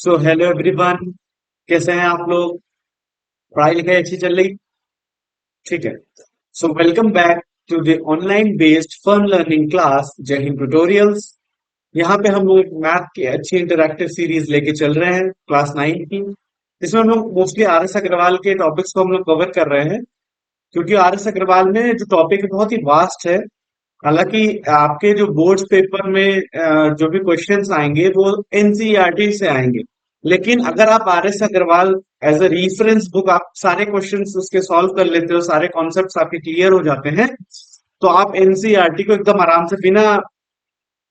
So hello everyone. कैसे हैं आप लोग? पढ़ाई लिखाई अच्छी चल रही? ठीक है। So welcome back to the online based fun learning class Jai Hind tutorials. यहाँ पे हम लोग एक मैथ की अच्छी इंटरैक्टिव सीरीज लेके चल रहे हैं, क्लास 9 की। इसमें हम लोग मोस्टली आर एस अग्रवाल के टॉपिक्स को हम लोग कवर कर रहे हैं, क्योंकि आर एस अग्रवाल में जो टॉपिक है बहुत ही वास्ट है। हालांकि आपके जो बोर्ड पेपर में जो भी क्वेश्चंस आएंगे वो एनसीईआरटी से आएंगे, लेकिन अगर आप R S Agarwal as a reference book आप सारे क्वेश्चंस उसके सॉल्व कर लेते हो, सारे कॉन्सेप्ट्स आपके क्लियर हो जाते हैं, तो आप एनसीईआरटी को एकदम आराम से बिना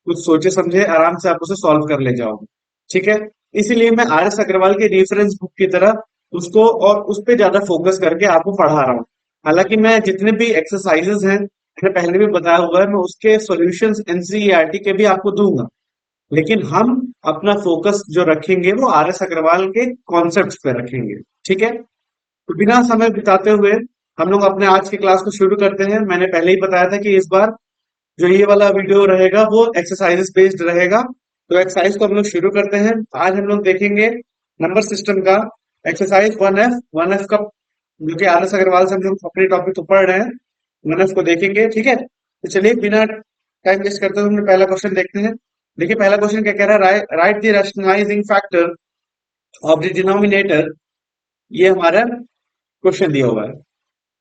कुछ सोचे समझे आराम से आप उसे सॉल्व कर ले जाओगे। ठीक है। इसीलिए मैं आर एस अग्रवाल के रेफरेंस बुक की तरह उसको और उस पर ज्यादा फोकस करके आपको पढ़ा रहा हूँ। हालांकि मैं जितने भी एक्सरसाइजेस हैं, मैंने पहले भी बताया हुआ है, मैं उसके सॉल्यूशंस एनसीईआरटी के भी आपको दूंगा, लेकिन हम अपना फोकस जो रखेंगे वो आर एस अग्रवाल के कॉन्सेप्ट्स पे रखेंगे। ठीक है। तो बिना समय बिताते हुए हम लोग अपने आज की क्लास को शुरू करते हैं। मैंने पहले ही बताया था कि इस बार जो ये वाला वीडियो रहेगा वो एक्सरसाइजेस बेस्ड रहेगा। तो एक्सरसाइज को हम लोग शुरू करते हैं। आज हम लोग देखेंगे नंबर सिस्टम का एक्सरसाइज 1F का, जो कि आर एस अग्रवाल से हम लोग अपने टॉपिक को पढ़ रहे हैं। 1F को देखेंगे। ठीक है। तो चलिए बिना टाइम वेस्ट करते हुए हम पहला क्वेश्चन देखते हैं। देखिए पहला क्वेश्चन क्या कह रहा है, right the rationalising factor of the denominator. ये हमारा क्वेश्चन दिया हुआ है।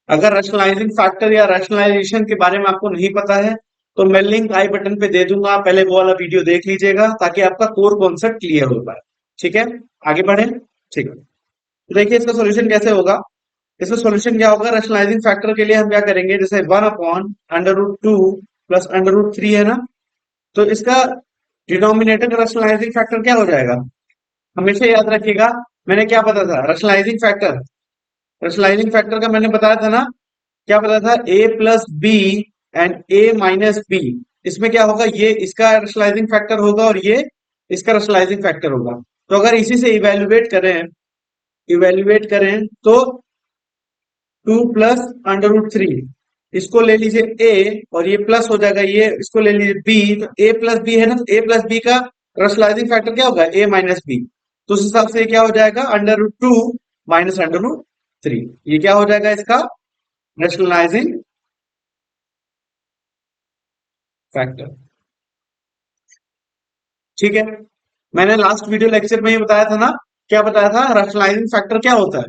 अगर रैशनलाइजिंग फैक्टर या रैशनलाइजेशन के बारे में आपको नहीं पता है तो मैं लिंक आई बटन पे दे दूंगा, पहले वो वाला वीडियो देख लीजिएगा ताकि आपका कोर कॉन्सेप्ट क्लियर हो पाए। ठीक है। आगे बढ़े। ठीक है। तो देखिए इसका सॉल्यूशन कैसे होगा। इसका सॉल्यूशन क्या होगा, रैशनलाइजिंग फैक्टर के लिए हम क्या करेंगे, जैसे 1/√2 प्लस √3 है ना, तो इसका डिनोमिनेटर का रैशनलाइजिंग फैक्टर क्या हो जाएगा। हमेशा याद रखिएगा, मैंने क्या पता था रैशनलाइजिंग फैक्टर, रैशनलाइजिंग फैक्टर का मैंने बताया था ना, क्या पता था, A plus B and A minus B. इसमें क्या होगा, ये इसका रैशनलाइजिंग फैक्टर होगा और ये इसका रैशनलाइजिंग फैक्टर होगा। तो अगर इसी से इवेल्युएट करें तो 2 + √3, इसको ले लीजिए ए और ये प्लस हो जाएगा, ये इसको ले लीजिए बी, तो ए प्लस बी है ना, तो ए प्लस बी का रैशनलाइजिंग फैक्टर क्या होगा, ए माइनस बी। तो उस हिसाब से ये क्या हो जाएगा, √2 माइनस √3। ये क्या हो जाएगा इसका रैशनलाइजिंग फैक्टर। ठीक है। मैंने लास्ट वीडियो लेक्चर में ये बताया था ना, क्या बताया था, रैशनलाइजिंग फैक्टर क्या होता है।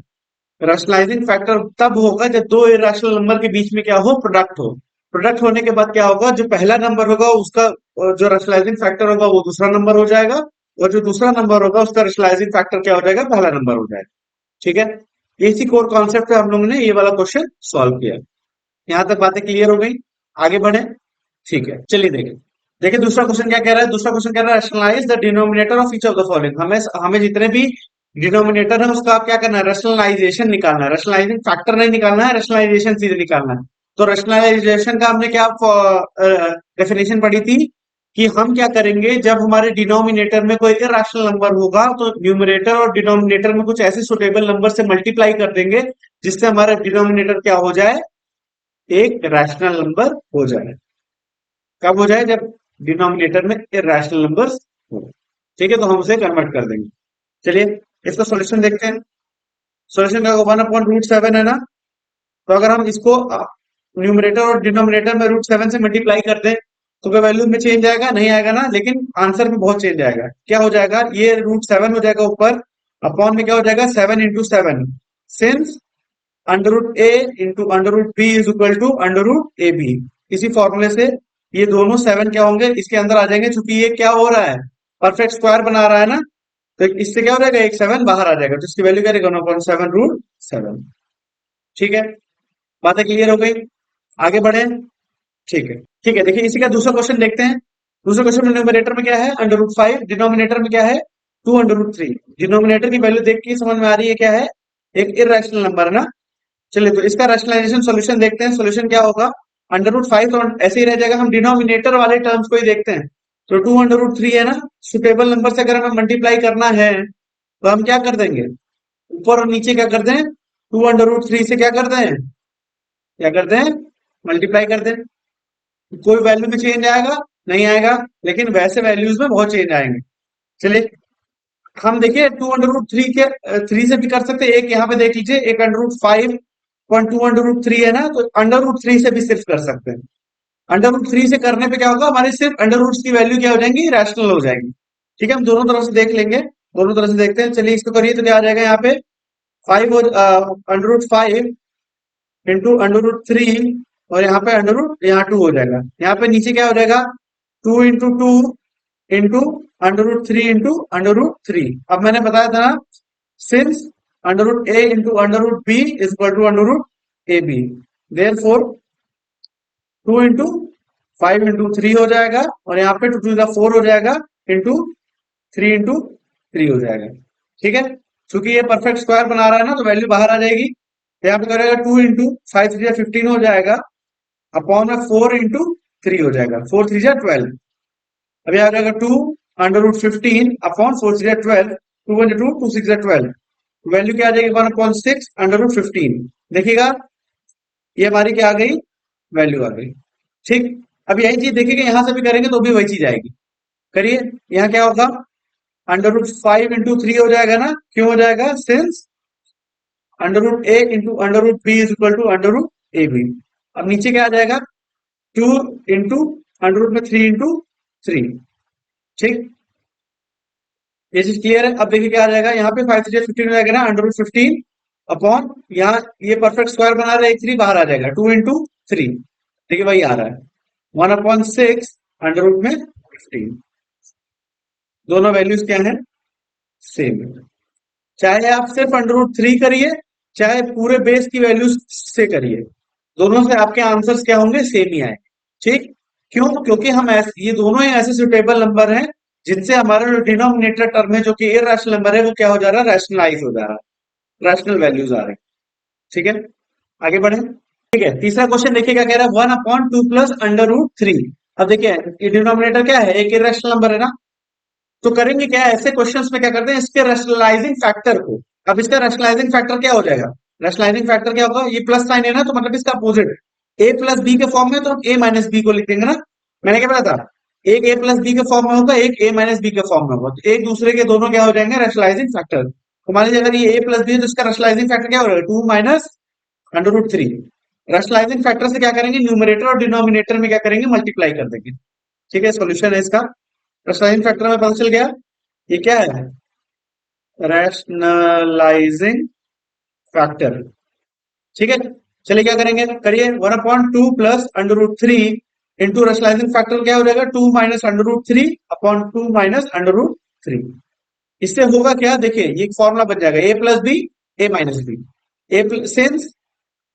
रैशनलाइजिंग फैक्टर तब होगा जब दो इरेशनल नंबर के बीच में क्या हो, प्रोडक्ट हो। प्रोडक्ट होने के बाद क्या होगा, जो पहला नंबर होगा उसका जो रैशनलाइजिंग फैक्टर होगा वो दूसरा नंबर हो जाएगा, और जो दूसरा नंबर होगा उसका रैशनलाइजिंग फैक्टर क्या हो जाएगा, पहला नंबर हो जाएगा। ठीक है। इसी कोर कॉन्सेप्ट पे हम लोगों ने ये वाला क्वेश्चन सॉल्व किया। यहां तक बातें क्लियर हो गई। आगे बढ़े। ठीक है, चलिए देखें। देखिए दूसरा क्वेश्चन क्या कह रहा है, दूसरा क्वेश्चन कह रहा है rationalise the denominator of each of the following. हमें हमें जितने भी डिनोमिनेटर है उसका आप क्या करना है, रैशनलाइजेशन निकालना है। रैशनलाइजिंग फैक्टर नहीं निकालना है, रैशनलाइजेशन सीधे निकालना है। तो रैशनलाइजेशन का हमने क्या डेफिनेशन पढ़ी थी, कि हम क्या करेंगे जब हमारे डिनोमिनेटर में कोई इरेशनल नंबर होगा तो न्यूमरेटर और डिनोमिनेटर में कुछ ऐसे सुटेबल नंबर से मल्टीप्लाई कर देंगे जिससे हमारा डिनोमिनेटर क्या हो जाए, एक रैशनल नंबर हो जाए। कब हो जाए, जब डिनोमिनेटर में इरेशनल नंबर्स हो। ठीक है, तो हम उसे कन्वर्ट कर देंगे। चलिए इसका सॉल्यूशन देखते हैं। सॉल्यूशन का 1/√7 है ना, तो अगर हम इसको न्यूमरेटर और डिनोमिनेटर में √7 से मल्टीप्लाई कर दें तो क्या वैल्यू में चेंज आएगा, नहीं आएगा ना, लेकिन आंसर में बहुत चेंज आएगा। क्या हो जाएगा, ये √7 हो जाएगा ऊपर, अपॉन में क्या हो जाएगा, 7 × 7, since √a × √b is equal to √ab। इसी फॉर्मूले से ये दोनों 7 क्या होंगे, इसके अंदर आ जाएंगे, क्योंकि ये क्या हो रहा है, परफेक्ट स्क्वायर बना रहा है ना, तो इससे क्या हो जाएगा, एक 7 बाहर आ जाएगा, तो इसकी वैल्यू क्या रहेगा, 1/7 √7। ठीक है, बातें क्लियर हो गई। आगे बढ़े। ठीक है। ठीक है, देखिए इसी का दूसरा क्वेश्चन देखते हैं। दूसरे क्वेश्चन में न्यूमरेटर में क्या है, √5, डिनोमिनेटर में क्या है, 2 √3। डिनोमिनेटर की वैल्यू देख के समझ में आ रही है क्या है, एक इरेशनल नंबर है ना। चलिए तो इसका रैशनलाइजेशन सॉल्यूशन देखते हैं। सॉल्यूशन क्या होगा, √5 तो ऐसे ही रह जाएगा, हम डिनोमिनेटर वाले टर्म्स को ही देखते हैं। तो 2 √3 है ना, सुटेबल नंबर से अगर हमें मल्टीप्लाई करना है तो हम क्या कर देंगे, ऊपर और नीचे क्या कर दें, 2 √3 से क्या कर दें, क्या कर दें, मल्टीप्लाई कर दें। कोई वैल्यू में चेंज आएगा, नहीं आएगा, लेकिन वैसे वैल्यूज में बहुत चेंज आएंगे। चलिए हम देखिए 2√3 के 3 से भी कर सकते हैं। एक यहाँ पे देख लीजिए, एक √5.2√3 है ना, तो √3 से भी सिर्फ कर सकते हैं। √3 से करने पे क्या होगा, हमारे सिर्फ अंडर रूट्स की वैल्यू क्या हो जाएंगी, रैशनल हो जाएंगी। ठीक है, हम दोनों तरफ से देख लेंगे, दोनों तरफ से देखते हैं। चलिए इसको करिए तो क्या आ जाएगा यहाँ पे, √5 इंटू √3 और यहाँ पे यहाँ 2 हो जाएगा। यहाँ पे नीचे क्या हो जाएगा, 2 इंटू 2 इंटू √3 इंटू √3। अब मैंने बताया था ना, since √a into √b is equal to √ab, therefore 2 into 5 into 3 हो जाएगा और यहाँ पे 2 टू द 4 हो जाएगा, इंटू 3 इंटू 3 हो जाएगा। ठीक है, चूंकि ये परफेक्ट स्क्वायर बना रहा है ना, तो वैल्यू बाहर आ जाएगी। तो यहाँ पे करेगा 2 इंटू 5 3 15 हो जाएगा, अपॉन में 4 इंटू 3 हो जाएगा, 4 3 12। अब यहाँ आ जाएगा 2 √15 अपॉन 4 3 12, 2 1 2 2 6 12, वैल्यू क्या आ जाएगी, 1/6 √15। देखिएगा ये हमारी क्या आ गई, वैल्यू आ गई। ठीक, अब यही चीज देखिएगा यहाँ से भी करेंगे तो भी वही चीज आएगी। करिए, यहाँ क्या होगा, √5 इंटू 3 हो जाएगा ना, क्यों हो जाएगा, since √a into √b is equal to √ab। अब नीचे क्या आ जाएगा, 2 इंटू √3 इंटू 3। ठीक, ये चीज क्लियर है। अब देखिए क्या आ जाएगा, यहाँ पे 5 3 15 हो जाएगा ना, √15 अपॉन, यहाँ ये परफेक्ट स्क्वायर बना रहा है, 3 बाहर आ जाएगा, 2 इंटू 3। देखिए वही आ रहा है, 1/6 √15। दोनों वैल्यूज क्या है, सेम है। चाहे आप सिर्फ √3 करिए, चाहे पूरे बेस की वैल्यूज से करिए, दोनों से आपके आंसर्स क्या होंगे, सेम ही आए। ठीक, क्यों, क्योंकि हम ऐसे, ये दोनों ही ऐसे सुटेबल नंबर हैं जिनसे हमारा जो डिनोमिनेटर टर्म है, जो कि इरैशनल नंबर है, वो क्या हो जा रहा है, रैशनलाइज हो जा रहा है, रैशनल वैल्यूज आ रहे हैं। ठीक है, आगे बढ़े। ठीक है, तीसरा क्वेश्चन देखिए क्या कह रहा है, 1/2 प्लस √3। अब देखिए ये डिनोमिनेटर क्या है, एक इरैशनल नंबर है ना, तो करेंगे क्या, ऐसे क्वेश्चंस में क्या करते हैं, इसके रैशनलाइजिंग फैक्टर को, अब इसका रैशनलाइजिंग फैक्टर क्या हो जाएगा, रैशनलाइजिंग फैक्टर क्या होगा, ये प्लस साइन है ना, तो मतलब इसका अपोजिट, ए प्लस बी के फॉर्म में, तो ए माइनस बी को लिख देंगे ना। मैंने क्या बोला था, एक ए प्लस बी के फॉर्म में होगा, एक ए माइनस बी के फॉर्म में होगा, तो एक दूसरे के दोनों क्या हो जाएंगे, रैशनलाइजिंग फैक्टर। तो मान लीजिए अगर ये ए प्लस बी है, तो इसका रैशनलाइजिंग फैक्टर क्या हो जाएगा, 2 माइनस √3। रैशनलाइजिंग फैक्टर से क्या करेंगे, न्यूमरेटर और डिनोमिनेटर में क्या करेंगे, मल्टीप्लाई कर देंगे। ठीक है, सोल्यूशन है इसका। रैशनलाइजिंग फैक्टर में पता चल गया, ये क्या है, रैशनलाइजिंग फैक्टर। ठीक है, चलिए क्या करेंगे, करिए, 1/2 प्लस √3 इंटू रैशनलाइजिंग फैक्टर क्या हो जाएगा, 2 माइनस √3 अपॉन 2 माइनस √3। इससे होगा क्या, देखिए ये एक फॉर्मूला बन जाएगा, A plus B, A minus B, since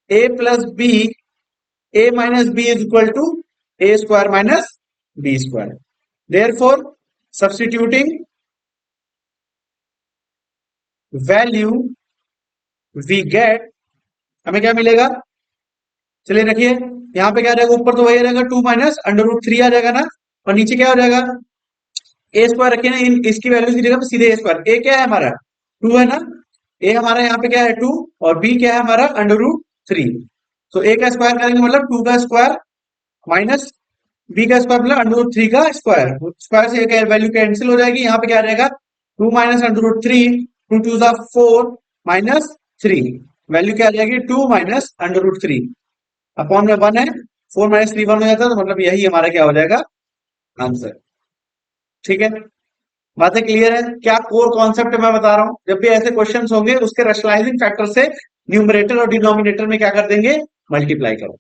A plus B, A minus B is equal to A square minus B square, therefore substituting value we get, हमें क्या मिलेगा, चलिए रखिए, यहाँ पे क्या रहेगा, ऊपर तो वही रहेगा, 2 माइनस √3 आ जाएगा ना, और नीचे क्या हो जाएगा, ए स्क्वायर रखिए ना, इसकी वैल्यू की जगह पे सीधे ए स्क्वायर, ए क्या है हमारा, 2 है ना, ए हमारा यहाँ पे क्या है 2, और बी क्या है हमारा √3। तो ए का स्क्वायर करेंगे मतलब 2 का स्क्वायर माइनस बी का स्क्वायर मतलब √3 का स्क्वायर, स्क्वायर से एक वैल्यू कैंसिल हो जाएगी, यहाँ पे क्या रहेगा, 2 माइनस √3, 2 2 4 माइनस 3, वैल्यू क्या आ जाएगी, 2 माइनस √3 अपॉन में 1 है, 4 माइनस 3 1 हो जाता है, तो मतलब यही हमारा क्या हो जाएगा, आंसर। ठीक है, बातें क्लियर है, क्या कोर कॉन्सेप्ट मैं बता रहा हूं, जब भी ऐसे क्वेश्चंस होंगे उसके रैशनलाइजिंग फैक्टर से न्यूमरेटर और डिनोमिनेटर में क्या कर देंगे, मल्टीप्लाई करो।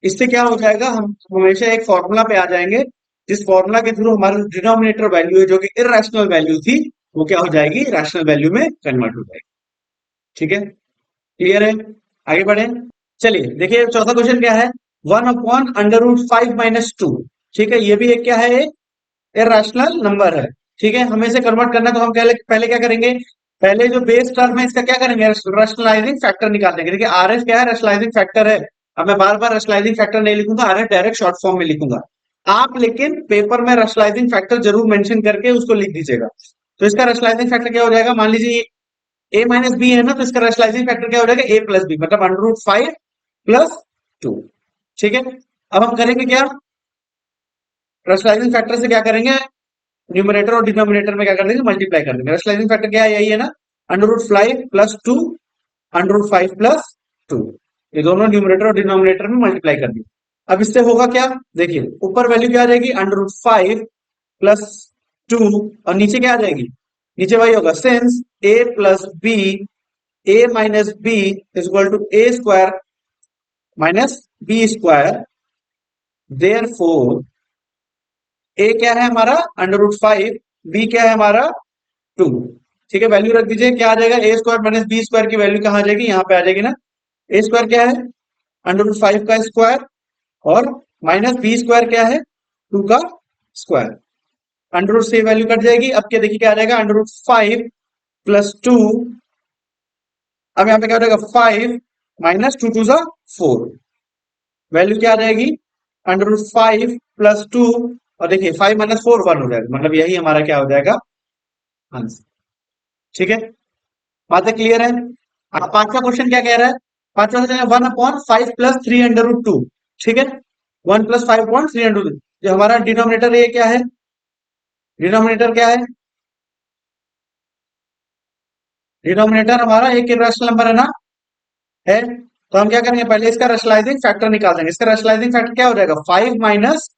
इससे क्या हो जाएगा, हम हमेशा एक फॉर्मूला पे आ जाएंगे, जिस फॉर्मूला के थ्रू हमारी डिनोमिनेटर वैल्यू है, जो कि इरैशनल वैल्यू थी, वो क्या हो जाएगी, रैशनल वैल्यू में कन्वर्ट हो जाएगी। ठीक है, क्लियर है, आगे बढ़े। चलिए देखिए चौथा क्वेश्चन क्या है, 1/√5 - 2। ठीक है, ये भी एक क्या है, इरैशनल नंबर है। ठीक है, हमें इसे कन्वर्ट करना है, तो हम पहले पहले क्या करेंगे, पहले जो बेस टर्म है इसका क्या करेंगे, रैशनलाइजिंग फैक्टर निकाल देंगे। देखिए आर एस क्या है, रैशनलाइजिंग फैक्टर है। अब मैं बार बार रैशनलाइजिंग फैक्टर नहीं लिखूंगा, R S direct short form में लिखूंगा। आप लेकिन पेपर में रैशनलाइजिंग फैक्टर जरूर मेंशन करके उसको लिख दीजिएगा। तो इसका रैशनलाइजिंग फैक्टर क्या हो जाएगा, मान लीजिए ए माइनस बी है ना, तो इसका रैशनलाइजिंग फैक्टर क्या हो जाएगा, ए प्लस बी, मतलब √5 + 2। ठीक है, अब हम करेंगे क्या, रैशनलाइजिंग फैक्टर से क्या करेंगे, न्यूमरेटर और डिनोमिनेटर में क्या कर देंगे, मल्टीप्लाई कर देंगे। रैशनलाइजिंग फैक्टर क्या है, यही है ना, √5 प्लस 2 √5 प्लस 2, ये दोनों न्यूमरेटर और डिनोमिनेटर में मल्टीप्लाई कर दिए। अब इससे होगा क्या, देखिए ऊपर वैल्यू क्या आ जाएगी, √5 प्लस 2, और नीचे क्या आ जाएगी, नीचे वही होगा, since a plus B, a minus B is equal to a square minus B square, therefore a क्या है हमारा √5, b क्या है हमारा 2। ठीक है, वैल्यू रख दीजिए, क्या आ जाएगा, a square minus B square की वैल्यू कहाँ आ जाएगी, यहाँ पे आ जाएगी ना, a स्क्वायर क्या है √5 का स्क्वायर, और माइनस बी स्क्वायर क्या है 2 का स्क्वायर, अंडर से वैल्यू कट जाएगी। अब क्या देखिए क्या आ जाएगा, √5 प्लस 2, अब यहाँ पे क्या हो जाएगा 5 माइनस 2 2 जा 4, वैल्यू क्या आ जाएगी √5 प्लस 2, और देखिए 5 माइनस 4 1 हो जाएगा, मतलब यही हमारा क्या हो जाएगा आंसर। ठीक है, बातें क्लियर है। अब पांचवा क्वेश्चन क्या कह रहा है, पांचवा क्वेश्चन 1/5 प्लस 3√2। ठीक है, 1 प्लस 5/3√2, जो हमारा डिनोमिनेटर ये क्या है, डिनोमिनेटर क्या है, डिनोमिनेटर हमारा एक इरेशनल नंबर है ना, है, तो हम क्या करेंगे, पहले इसका रैशनलाइजिंग फैक्टर निकाल देंगे। इसका रैशनलाइजिंग फैक्टर क्या हो जाएगा, 5 माइनस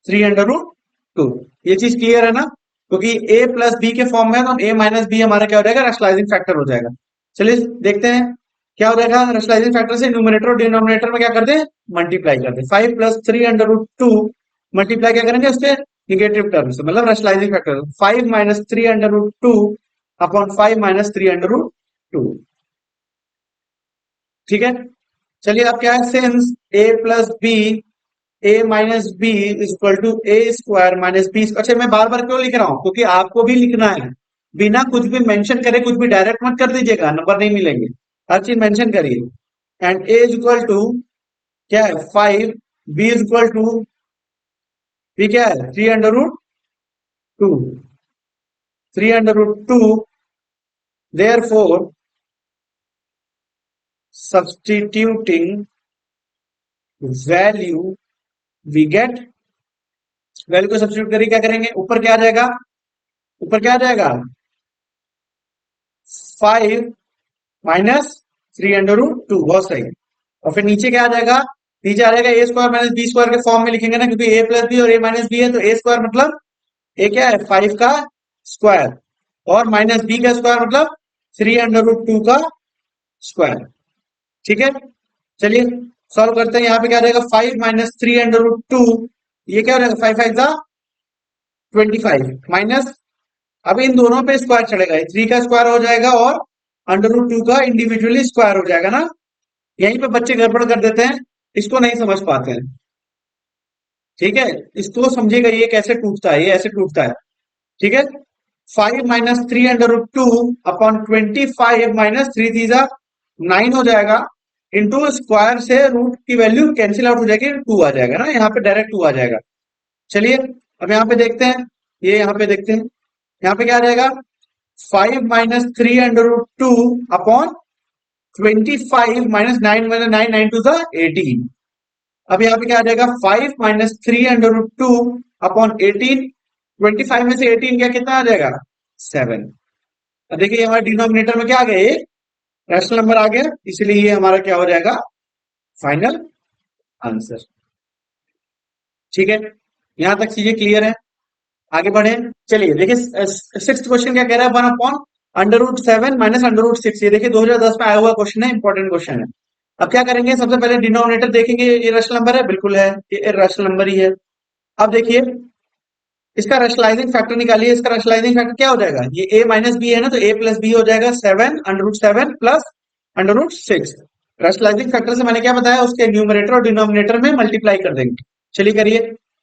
3√2। ये चीज क्लियर है ना, क्योंकि a प्लस बी के फॉर्म में, तो a माइनस बी हमारा क्या हो जाएगा, रैशनलाइजिंग फैक्टर हो जाएगा। चलिए देखते हैं क्या हो जाएगा, रैशनलाइजिंग फैक्टर से न्यूमरेटर और डिनोमिनेटर में क्या करते हैं, मल्टीप्लाई करते हैं। 5 प्लस 3√2 मल्टीप्लाई क्या करेंगे उसके निगेटिव टर्म से, मतलब rationalising factor 5 minus 3√2 upon 5 minus 3√2। ठीक है, चलिए अब क्या है, since a plus B, a minus B is equal to A square minus B. अच्छा, मैं बार बार क्यों लिख रहा हूं, क्योंकि आपको भी लिखना है, बिना कुछ भी मेंशन करे कुछ भी डायरेक्ट मत कर दीजिएगा, नंबर नहीं मिलेंगे, हर चीज मेंशन करिए। And a is equal to क्या है 5, b is equal to, b क्या है 3√2, 3√2, therefore substituting value we get, value को सब्सटीट्यूट करिए, क्या करेंगे, ऊपर क्या आ जाएगा, ऊपर क्या आ जाएगा 5 माइनस 3√2, बहुत सही, और फिर नीचे क्या आ जाएगा, नीचे आ जाएगा A square minus B square के फॉर्म में लिखेंगे ना, क्योंकि ए प्लस बी और ए माइनस बी है, तो ए स्क्वायर मतलब ए क्या है 5 का स्क्वायर, और माइनस बी का स्क्वायर मतलब 3√2 का स्क्वायर। ठीक है, चलिए सॉल्व करते हैं, यहाँ पे क्या आ जाएगा 5 माइनस 3√2, ये क्या हो जाएगा 5 5 का 25 माइनस, अब इन दोनों पे स्क्वायर चढ़ेगा, 3 का स्क्वायर हो जाएगा और √2 का इंडिविजुअली स्क्वायर हो जाएगा ना, यहीं पे बच्चे गड़बड़ कर देते हैं, इसको नहीं समझ पाते हैं। ठीक है, इसको समझिएगा, ये कैसे टूटता है, ये ऐसे टूटता है। ठीक है, 5 माइनस 3√2 अपॉन 25 माइनस 3 तीजा 9 हो जाएगा, इंटू स्क्वायर से रूट की वैल्यू कैंसिल आउट हो जाएगी, 2 आ जाएगा ना, यहाँ पे डायरेक्ट 2 आ जाएगा। चलिए अब यहाँ पे देखते हैं, ये यहाँ पे देखते हैं, यहाँ पे क्या आ जाएगा 5 minus 3√2 upon 25 minus 9 minus 9 9 two 18। अब यहाँ पे क्या आ जाएगा 5 माइनस 3√2 अपॉन 18, 25 में से 18 क्या कितना आ जाएगा 7। अब देखिए हमारे डिनोमिनेटर में क्या आ गया, ये रैशनल नंबर आ गया, इसलिए ये हमारा क्या हो जाएगा फाइनल आंसर। ठीक है, यहां तक चीजें क्लियर है, आगे बढ़े। चलिए देखिए सिक्स्थ क्वेश्चन क्या कह रहा है, 1/√7 माइनस √6, ये देखिए 2010 में आया हुआ क्वेश्चन है, इंपॉर्टेंट क्वेश्चन है। अब क्या करेंगे, सबसे पहले डिनोमिनेटर देखेंगे, ये रैशनल नंबर है, बिल्कुल है, ये रैशनल नंबर ही है। अब देखिए इसका रैशनलाइजिंग फैक्टर निकालिए, इसका रैशनलाइजिंग फैक्टर क्या हो जाएगा, ये a माइनस बी है ना, तो a प्लस बी हो जाएगा 7 √7 प्लस √6। रैशनलाइजिंग फैक्टर से मैंने क्या बताया, उसके न्यूमरेटर और डिनोमिनेटर में मल्टीप्लाई कर देंगे। चलिए करिए,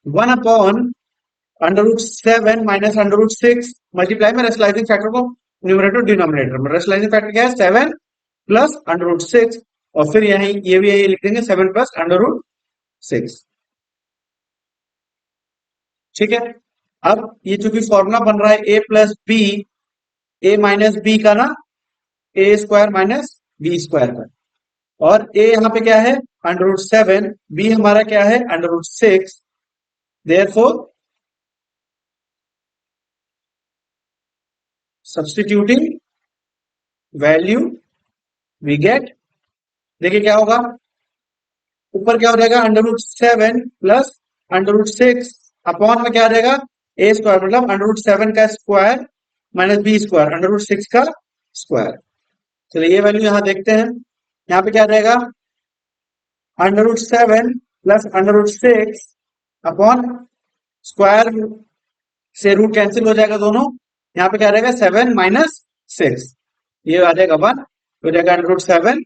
1/√7 माइनस √6 मल्टीप्लाई में रैशनलाइजिंग फैक्टर को न्यूमरेटर डिनोमिनेटर में, रैशनलाइजिंग फैक्टर क्या है 7 प्लस √6, और फिर यही ये भी यही लिख देंगे 7 प्लस √6। ठीक है, अब ये चूंकि फॉर्मूला बन रहा है A plus B, A minus B का ना, ए स्क्वायर माइनस बी स्क्वायर का, और ए यहाँ पे क्या है √7, बी हमारा क्या है √6, therefore substituting value we get, देखिए क्या होगा, ऊपर क्या हो जाएगा √7 प्लस √6 अपॉन में क्या आ जाएगा ए स्क्वायर, मतलब √7 का स्क्वायर माइनस बी स्क्वायर √6 का स्क्वायर। चलिए ये वैल्यू यहां देखते हैं, यहाँ पे क्या आ जाएगा √7 प्लस √6 अपॉन स्क्वायर से रूट कैंसिल हो जाएगा दोनों, यहाँ पे क्या रहेगा 7 माइनस 6, ये आ जाएगा 1, हो जाएगा √7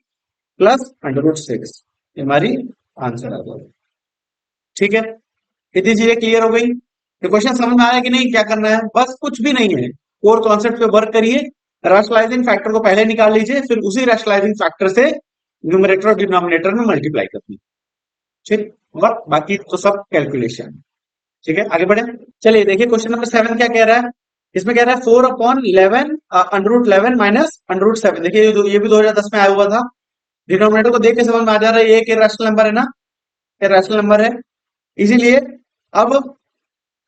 प्लस √6, ये हमारी आंसर आ जाएगा। ठीक है, इतनी चीजें क्लियर हो गई, तो क्वेश्चन समझ में आया कि नहीं, क्या करना है, बस कुछ भी नहीं है, कोर कॉन्सेप्ट पे वर्क करिए, रैशनलाइजिंग फैक्टर को पहले निकाल लीजिए, फिर उसी रैशनलाइजिंग फैक्टर से न्यूमरेटर और डिनोमिनेटर में मल्टीप्लाई करनी, ठीक, और बाकी तो सब कैलकुलेशन। ठीक है, आगे बढ़े, चलिए देखिए क्वेश्चन नंबर 7 क्या कह रहा है, इसमें कह रहा है 4/11 √11 माइनस √7, देखिए ये भी 2010 में आया हुआ था, डिनोमिनेटर को देख के समझ में आ जा रहा है ये एक रैशनल नंबर है ना, ये रैशनल नंबर है, इसीलिए अब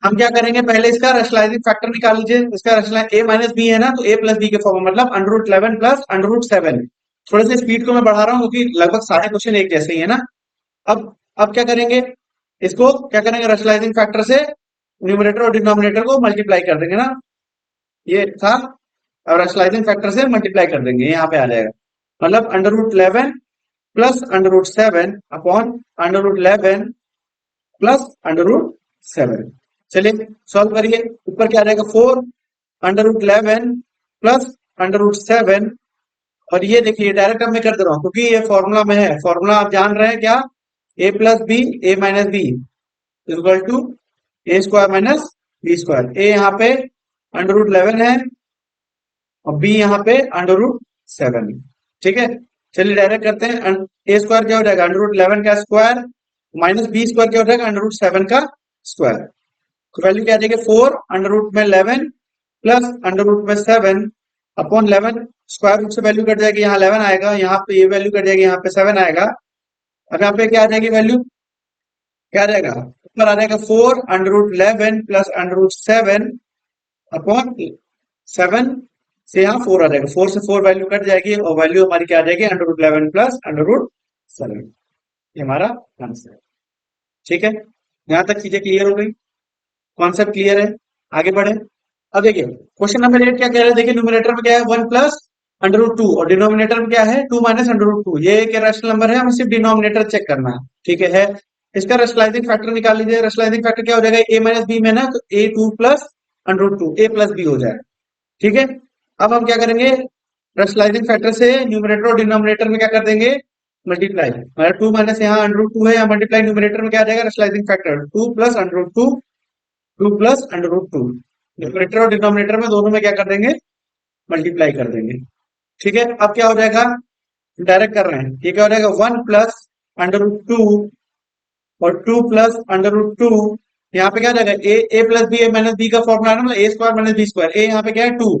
हम क्या करेंगे, पहले इसका रैशनलाइजिंग फैक्टर निकाल लीजिए, इसका रैशनलाइज a माइनस बी है ना, तो a प्लस बी के फॉर्म में, मतलब √11 प्लस √7, थोड़े से स्पीड को मैं बढ़ा रहा हूँ क्योंकि लगभग सारे क्वेश्चन एक जैसे ही है ना। अब क्या करेंगे, इसको क्या करेंगे, रैशनलाइजिंग फैक्टर से न्यूमरेटर और डिनोमिनेटर को मल्टीप्लाई कर देंगे ना, ये था, और रैशनलाइजिंग फैक्टर से मल्टीप्लाई कर देंगे, यहाँ पे आ जाएगा, मतलब √11 प्लस √7 अपॉन √11 प्लस √7। चलिए सॉल्व करिए, ऊपर क्या आ जाएगा 4 √11 प्लस √7, और ये देखिए डायरेक्ट अब मैं कर दे रहा हूँ क्योंकि ये फॉर्मूला में है, फॉर्मूला आप जान रहे हैं क्या, a plus B A minus B equal to A square minus B square, A यहाँ पे √11 है और बी यहाँ पे √7, ठीक है, चलिए डायरेक्ट करते हैं, ए स्क्वायर क्या हो जाएगा √11 का स्क्वायर माइनस बी स्क्वायर क्या हो जाएगा √7 का स्क्वायर, तो वैल्यू क्या आ जाएगी 4 √11 प्लस √7 अपॉन 11, स्क्वायर रूट से वैल्यू कट जाएगी, यहाँ 11 आएगा, यहाँ पे ये वैल्यू कट जाएगी, यहाँ पे 7 आएगा, अब यहाँ पे क्या आ जाएगी वैल्यू, क्या आ जाएगा, ऊपर आ जाएगा 4 √11 प्लस √7 अपॉन 7 से यहाँ 4 आ जाएगा, 4 से 4 वैल्यू कट जाएगी और वैल्यू हमारी क्या आ जाएगी √11 प्लस √7, ये हमारा आंसर है। ठीक है, यहां तक चीजें क्लियर हो गई, कॉन्सेप्ट क्लियर है, आगे बढ़े। अब देखिए क्वेश्चन नंबर 8 क्या कह रहा है, देखिए न्यूमरेटर में क्या है 1 प्लस √2 और डिनोमिनेटर में क्या है 2 माइनस √2, ये एक रैशनल नंबर है, हमें सिर्फ डिनोमिनेटर चेक करना है, ठीक है, इसका रैशनलाइजिंग फैक्टर निकाल लीजिए, रैशनलाइजिंग फैक्टर क्या हो जाएगा a माइनस बी में ना, तो a2 plus √2 a plus B हो जाएगा, ठीक है। अब हम क्या करेंगे, रैशनलाइजिंग फैक्टर से न्यूमरेटर और डिनोमिनेटर में क्या कर देंगे मल्टीप्लाई, मतलब 2 माइनस यहाँ √2 है, या मल्टीप्लाई न्यूमरेटर में क्या आ जाएगा rationalising factor 2 plus √2, 2 plus √2, numerator और डिनोमिनेटर में दोनों में क्या कर देंगे मल्टीप्लाई कर देंगे, ठीक है। अब क्या हो जाएगा, डायरेक्ट कर रहे हैं, ये क्या हो जाएगा 1 प्लस √2 और 2 प्लस √2, यहाँ पे क्या आ जाएगा a plus B, A minus B का फॉर्मूला है ना, मतलब a square minus B square, a यहाँ पे क्या है 2,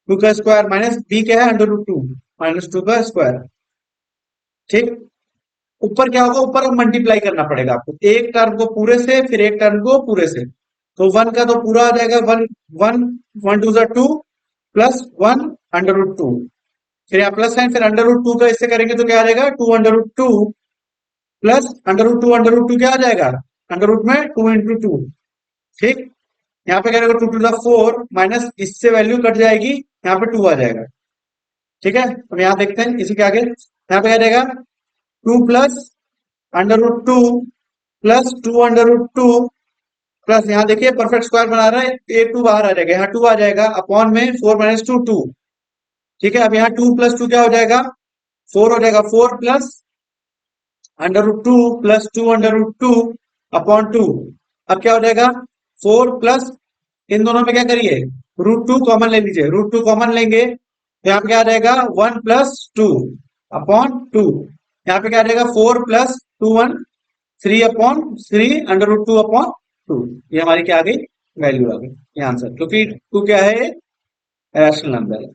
2 का स्क्वायर माइनस b क्या है √2 माइनस 2 का स्क्वायर, ठीक। ऊपर क्या होगा, ऊपर अब मल्टीप्लाई करना पड़ेगा आपको, एक टर्म को पूरे से फिर एक टर्म को पूरे से, तो 1 का तो पूरा आ जाएगा 1 1 1 2 2 प्लस 1 √2, फिर यहाँ प्लस साइन, फिर √2 का इससे करेंगे तो क्या आ जाएगा 2 √2 प्लस √2 क्या आ जाएगा अंडर रूट में 2 इंटू 2, ठीक। यहाँ पे क्या रहेगा 2 टू 4 माइनस इससे वैल्यू कट जाएगी, यहाँ पे 2 आ जाएगा, ठीक है। अब यहाँ देखते हैं इसी के आगे, यहाँ पे क्या रहेगा 2 प्लस √2 प्लस 2 √2 प्लस, यहाँ देखिए परफेक्ट स्क्वायर बना रहा है, a2 बाहर आ जाएगा, यहाँ 2 आ जाएगा अपॉन में 4 माइनस 2 2, ठीक है। अब यहाँ 2 प्लस 2 क्या हो जाएगा 4 हो जाएगा, 4 प्लस √2 प्लस 2 √2 अपॉन 2, अब क्या हो जाएगा 4 प्लस, इन दोनों में क्या करिए √2 कॉमन ले लीजिए, √2 कॉमन लेंगे तो यहाँ पे क्या आ जाएगा 1 प्लस 2 अपॉन 2, यहाँ पे क्या आ जाएगा 4 प्लस 2 1 3 अपॉन 3 √2 अपॉन 2, ये हमारी क्या आ गई वैल्यू आ गई, ये आंसर, क्योंकि 2 क्या है रैशनल नंबर है,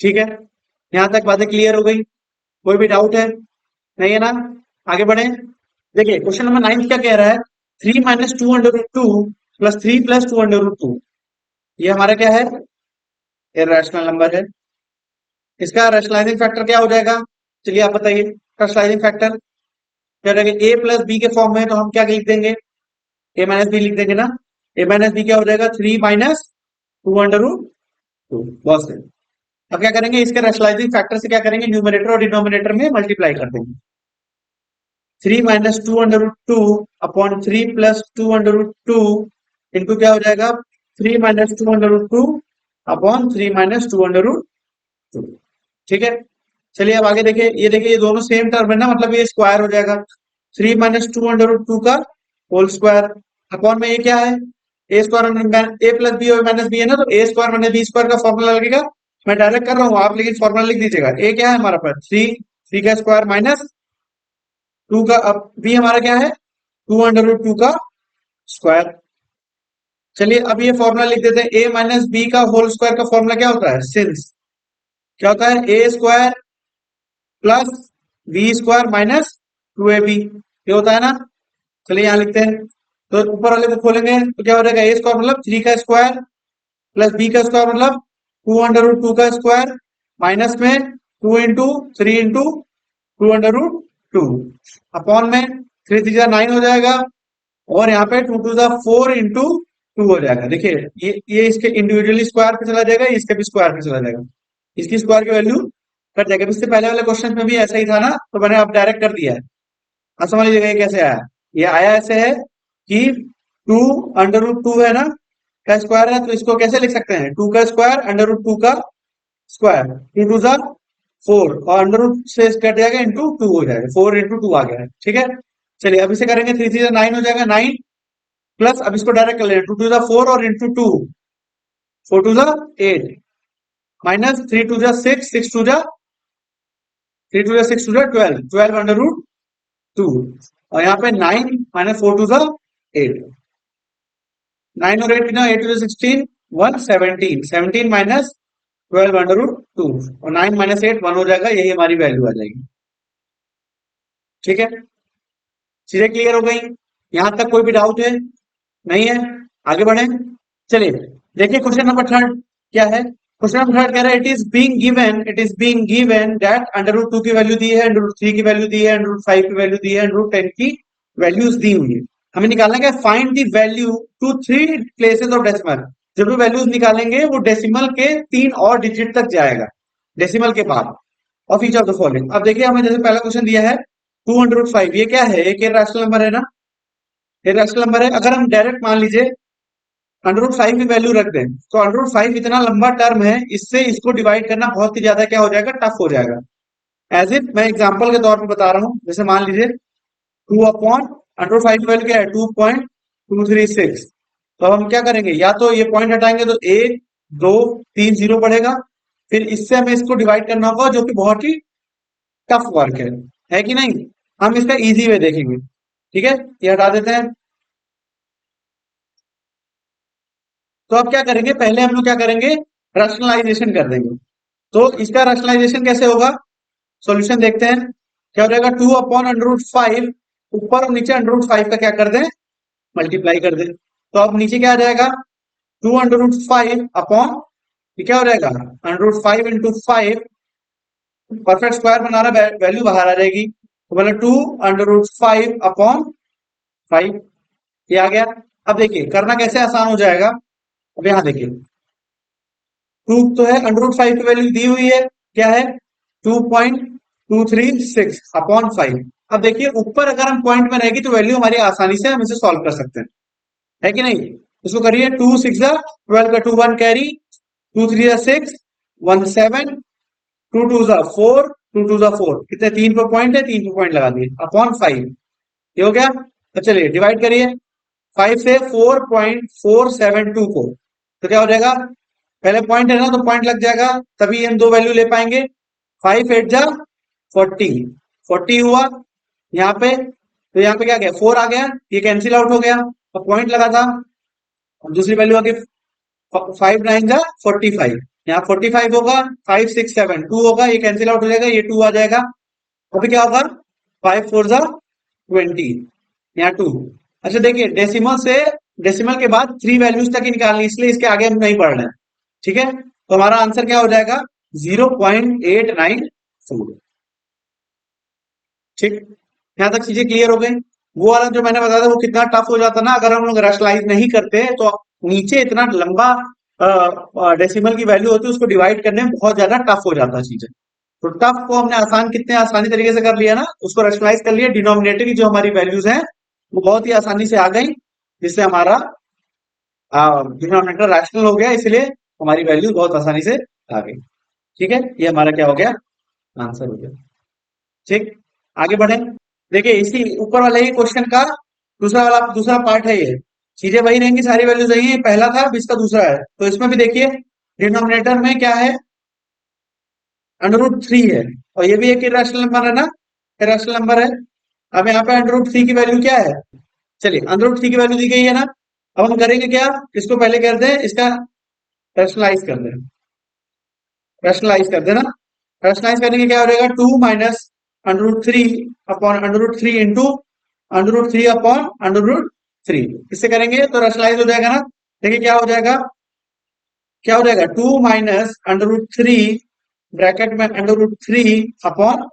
ठीक है। यहां तक बातें क्लियर हो गई, कोई भी डाउट है नहीं है ना, आगे बढ़े। देखिए क्वेश्चन नंबर 9 क्या कह रहा है, 3 माइनस 2 √2 प्लस 3 प्लस 2 √2, ये हमारा क्या है, इररेशनल नंबर है। इसका रैशनलाइजिंग फैक्टर क्या हो जाएगा, चलिए आप बताइए। रैशनलाइजिंग फैक्टर क्या हो जाएगा, ए प्लस बी के फॉर्म में, तो हम क्या लिख देंगे, ए माइनस बी लिख देंगे ना। ए माइनस बी क्या हो जाएगा, 3 - 2 अंडर रूट 2। बहुत सही। अब क्या करेंगे, इसके रैशनलाइजिंग फैक्टर से क्या करेंगे, न्यूमरेटर और डिनोमिनेटर में मल्टीप्लाई कर देंगे। 3 - 2 under root 2 upon 3 + 2 under root 2 into क्या हो जाएगा, 3 - 2 under root 2 upon 3 - 2 under root 2। ठीक है। चलिए अब आगे देखिए, ये देखिए, ये दोनों सेम टर्म है ना, मतलब ये स्क्वायर हो जाएगा। 3 - 2 अंडर रूट 2 का होल स्क्वायर अपॉन में ये क्या है, A square, A plus B और माइनस बी है ना, तो ए स्क्वायर माइनस बी स्क्वायर का फॉर्मूला लगेगा। मैं डायरेक्ट कर रहा हूँ, आप लेकिन फॉर्मूला लिख दीजिएगा। ए क्या है हमारा पास, 3 का स्क्वायर माइनस 2 का, अब बी हमारा क्या है, 2 अंडर रूट 2 का स्क्वायर। चलिए अब ये फॉर्मूला लिख देते हैं, ए माइनस बी का होल स्क्वायर का फॉर्मूला क्या होता है, सिंस क्या होता है, A square plus B square minus 2ab, ये होता है ना। चलिए यहाँ लिखते हैं, तो ऊपर वाले को खोलेंगे तो क्या हो जाएगा, ए स्क्वायर मतलब 3 का स्क्वायर प्लस बी का स्क्वायर मतलब 2 अंडर रूट 2 का स्क्वायर माइनस में 2 × 3 × 2 अंडर रूट 2 अपॉन में 3 × 3 = 9 हो जाएगा, और यहाँ पे 2 × 2 = 4 इंटू 2 हो जाएगा। देखिए ये इसके इंडिविजुअली स्क्वायर पे चला जाएगा, इसके भी स्क्वायर पे चला जाएगा, इसकी स्क्वायर की वैल्यू कट जाएगा। इससे पहले वाले क्वेश्चन में भी ऐसा ही था ना, तो मैंने अब डायरेक्ट कर दिया है। अब समझ लीजिएगा ये कैसे आया। ये आया ऐसे है कि 2 अंडर रूट 2 है ना का स्क्वायर है, तो इसको कैसे लिख सकते हैं, 2 का स्क्वायर अंडर रूट 2 का स्क्वायर, 2 × 2 = 4 और अंडर रूट से कट जाएगा इंटू 2 हो जाएगा, 4 × 2 आ गया है। ठीक है। चलिए अब इसे करेंगे, 3 × 3 = 9 हो जाएगा, 9 प्लस, अब इसको डायरेक्ट कर लेंगे, 2 × 2 = 4 और इंटू 2, 4 × 2 = 8 माइनस 3 × 2 = 6, 6 × 12 अंडर रूट 2, और यहाँ पे 9 माइनस 4 × 2 = 8, 9 और 8 कितना, 8 × 2 = 16, 117, 17 माइनस 12 अंडर रूट 2 और 9 माइनस 8 1 हो जाएगा, यही हमारी वैल्यू आ जाएगी। ठीक है, चीजें क्लियर हो गई, यहां तक कोई भी डाउट है, नहीं है, आगे बढ़े। चलिए देखिए क्वेश्चन नंबर थर्ड क्या है। क्वेश्चन नंबर थर्ड कह रहा है, it is being given that under root 2 की वैल्यू दी है, अंडर रूट 3 की वैल्यू दी है, अंडर रूट 5 की वैल्यू दी है, अंडर रूट 10 की वैल्यूज दी हुई है। हमें निकालना है find the value to 3 places of decimal. जब भी वैल्यूज निकालेंगे वो डेसिमल के 3 और डिजिट तक जाएगा, डेसिमल के बाद, of each of the following. अब देखिए हमें जैसे पहला क्वेश्चन दिया है 2 अंडर रूट 5, ये क्या है, एक रैशनल नंबर है ना, ये रैशनल नंबर है। अगर हम डायरेक्ट मान लीजिए अंडर रूट 5 की वैल्यू रख दें, तो अंडर रूट 5 इतना लंबा टर्म है, इससे इसको डिवाइड करना बहुत ही ज्यादा क्या हो जाएगा, टफ हो जाएगा। एज इफ मैं एग्जांपल के तौर पे बता रहा हूं, जैसे मान लीजिए 2 अपॉन अंडर रूट 5 की वैल्यू क्या है, 2.236। तो अब हम क्या करेंगे, या तो ये पॉइंट हटाएंगे तो 1 2 3 0 बढ़ेगा, फिर इससे हमें इसको डिवाइड करना होगा, जो कि बहुत ही टफ वर्क है कि नहीं। हम इसका इजी वे देखेंगे। ठीक है, ये हटा देते हैं। तो अब क्या करेंगे, पहले हम लोग क्या करेंगे, रैशनलाइजेशन कर देंगे। तो इसका रैशनलाइजेशन कैसे होगा, सॉल्यूशन देखते हैं। क्या हो जाएगा, 2 अपॉन अंडर रूट 5, ऊपर और नीचे अंडर रूट 5 का क्या कर दें, मल्टीप्लाई कर दें। तो अब नीचे क्या आ जाएगा, 2 अंडर रूट 5 अपॉन, ये क्या हो जाएगा, अंडर रूट 5 × 5, परफेक्ट स्क्वायर बना रहा है, वैल्यू बाहर आ जाएगी, तो बोले 2 अंडर रूट 5 अपॉन 5, ये आ गया। अब देखिए करना कैसे आसान हो जाएगा। अब यहाँ देखिए, 2 तो है, अंडर रूट 5 की वैल्यू दी हुई है, क्या है, 2.236 अपॉन 5। अब देखिए ऊपर अगर हम पॉइंट में रहेगी तो वैल्यू हमारी आसानी से हम इसे सॉल्व कर सकते हैं, है कि नहीं। इसको करिए, 2 6 12 का 2 1 कैरी, 2 3 6 1 7, 2 2 4 2 2 4, कितने, 3 पे पॉइंट है, 3 पे पॉइंट लगा दिए, अपॉन 5, ये हो गया। तो चलिए डिवाइड करिए, 5 से 4.472 को, तो क्या हो जाएगा, पहले पॉइंट है ना तो पॉइंट लग जाएगा, तभी हम दो वैल्यू ले पाएंगे। 5 8 जा 40, 40 हुआ यहाँ पे, तो यहाँ पे क्या गया, 4 आ गया, ये कैंसिल आउट हो गया, अब पॉइंट लगा था। अब दूसरी वैल्यू आ गई, 5 9 जा 45, यहाँ 45 होगा, 5 6 7 2 होगा, ये कैंसिल आउट हो जाएगा, ये 2 आ जाएगा। अभी क्या होगा, 5 4 जा 20, यहाँ 2। अच्छा देखिए डेसिमल से डेसिमल के बाद 3 वैल्यूज तक ही निकालनी, इसलिए इसके आगे हम नहीं बढ़ रहे हैं। ठीक है, तो हमारा आंसर क्या हो जाएगा? 0.894। ठीक, यहां तक चीजें क्लियर हो गई। वो वाला जो मैंने बताया था वो कितना टफ हो जाता ना अगर हम लोग रैशनलाइज नहीं करते, तो नीचे इतना लंबा डेसिमल की वैल्यू होती है, उसको डिवाइड करने में बहुत ज्यादा टफ हो जाता है चीजें। तो टफ को हमने आसान, कितने आसानी तरीके से कर लिया ना, उसको रैशनलाइज कर लिया। डिनोमिनेटर की जो हमारी वैल्यूज हैं वो बहुत ही आसानी से आ गई, जिससे हमारा डिनोमिनेटर रैशनल हो गया, इसलिए हमारी वैल्यू बहुत आसानी से आ गई। ठीक है, ये हमारा क्या हो गया? आंसर हो गया। ठीक, आगे बढ़े। देखिए इसी ऊपर वाले ही क्वेश्चन का दूसरा पार्ट है ये। चीजें वही रहेंगी, सारी वैल्यूज वही है, पहला था, अब इसका दूसरा है। तो इसमें भी देखिए डिनोमिनेटर में क्या है? √3 है, और ये भी एक इरेशनल नंबर है ना, इरेशनल नंबर है। अब यहाँ पे √3 की वैल्यू क्या है? चलिए, √3 की वैल्यू दी गई है ना, अब हम करेंगे क्या? इसको पहले कर दें, इसका रैशनलाइज कर दें, रैशनलाइज कर देना। रैशनलाइज करने के क्या हो जाएगा? 2 माइनस √3 अपॉन √3 इंटू √3 अपॉन √3। इससे करेंगे तो रैशनलाइज हो जाएगा ना। देखिए क्या हो जाएगा? क्या हो जाएगा? 2 माइनस √3 ब्रैकेट में √3 अपॉन,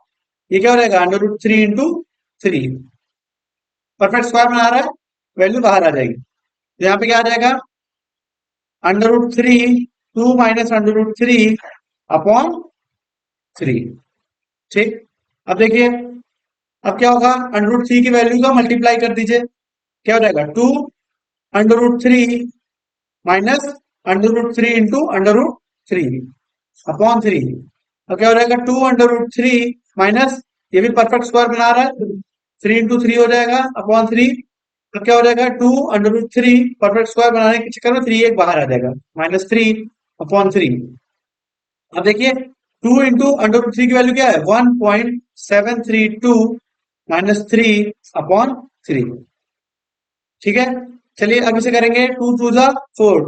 ये क्या हो जाएगा? √3 इंटू 3। परफेक्ट स्क्वायर बना रहा है, वैल्यू बाहर आ जाएगी। तो यहाँ पे क्या आ जाएगा? √3, 2 माइनस √3 अपॉन 3। ठीक, अब देखिए, अब क्या होगा? √3 की वैल्यू का मल्टीप्लाई कर दीजिए, क्या हो जाएगा? 2 √3 माइनस √3 इंटू √3 अपॉन 3। अब क्या हो जाएगा? 2 √3 माइनस, ये भी परफेक्ट स्क्वायर बना रहा है, 3 इंटू 3 हो जाएगा अपॉन 3। अब क्या हो जाएगा? 2 √3 परफेक्ट स्क्वायर बनाने के चक्कर में 3 एक बाहर आ जाएगा, -3 अपॉन 3। अब देखिए 2 इंटू √3 की वैल्यू क्या है? 1.732 -3 अपॉन 3। ठीक है, चलिए अब इसे करेंगे। 2 2 जा 4,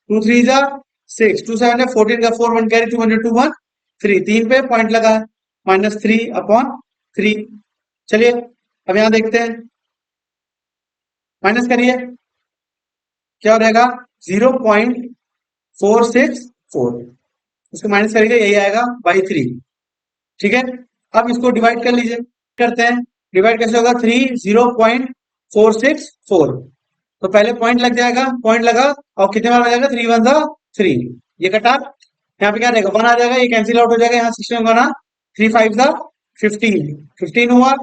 2 3 जा 6, 2 7 14 का 4 1 कैरी 200 2 1 3, 3 पे पॉइंट लगा, -3 अपॉन 3। चलिए अब यहां देखते हैं, माइनस करिए, क्या हो जाएगा? 0.464, इसको माइनस करेंगे, यही आएगा बाई 3। ठीक है, अब इसको डिवाइड कर लीजिए, करते हैं। डिवाइड कैसे होगा? 3 0.464, तो पहले पॉइंट लग जाएगा, पॉइंट लगा, और कितने बार आ जाएगा? 3 1 3, ये कटा, यहाँ पे क्या रहेगा? 1 आ जाएगा, ये कैंसिल आउट हो जाएगा, यहाँ 16 बना, 3 5 15, 15 हुआ।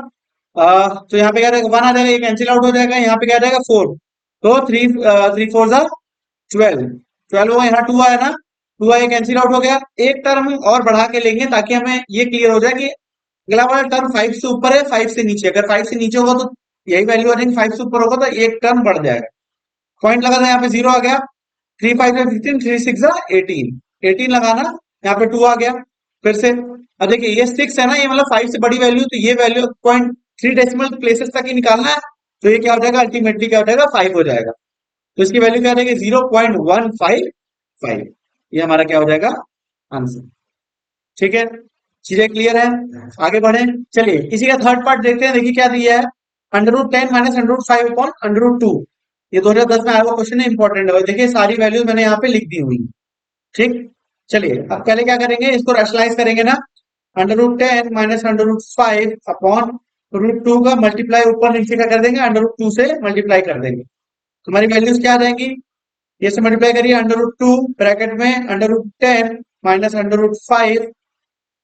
तो यहाँ पे क्या रहेगा? 1 आ जाएगा, ये कैंसिल आउट हो जाएगा, यहाँ पे क्या रहेगा? 4, तो 3 3 4 12, 12 हुआ, यहाँ 2 आया ना, 2 आया, कैंसिल आउट हो गया। एक टर्म और बढ़ा के लेंगे ताकि हमें ये क्लियर हो जाए कि अगला वाला टर्म 5 से ऊपर है, 5 से नीचे। अगर 5 से नीचे होगा तो यही वैल्यू आ जाएगी, 5 से ऊपर होगा तो एक टर्म बढ़ जाएगा। पॉइंट लगा था, यहाँ पे 0 आ गया, 3 5 15, 3 6 18, 18 लगाना, यहाँ पे 2 आ गया फिर से। अब देखिए ये 6 है ना, ये मतलब 5 से बड़ी वैल्यू, तो ये वैल्यू 0.3 डेसिमल प्लेसेस तक ही निकालना है, तो ये क्या हो जाएगा? अल्टीमेटली क्या हो जाएगा? 5 हो जाएगा। तो इसकी वैल्यू क्या आ जाएगी? 0.155। ये हमारा क्या हो जाएगा? आंसर। ठीक है, चीजें क्लियर है, आगे बढ़े। चलिए इसी का थर्ड पार्ट देखते हैं। देखिए क्या दिया है? √10 माइनस √5 अपॉन √2। ये 2010 में आया हुआ क्वेश्चन है, इंपॉर्टेंट है। देखिए सारी वैल्यूज मैंने यहाँ पे लिख दी हुई। ठीक, चलिए अब पहले क्या करेंगे? इसको रैशनलाइज करेंगे ना। √10 माइनस √5 अपॉन √2 का मल्टीप्लाई ऊपर नीचे का कर देंगे, √2 से मल्टीप्लाई कर देंगे, हमारी वैल्यूज क्या आ जाएंगी? ये से मल्टीप्लाई करिए, √2 ब्रैकेट में √10 माइनस √5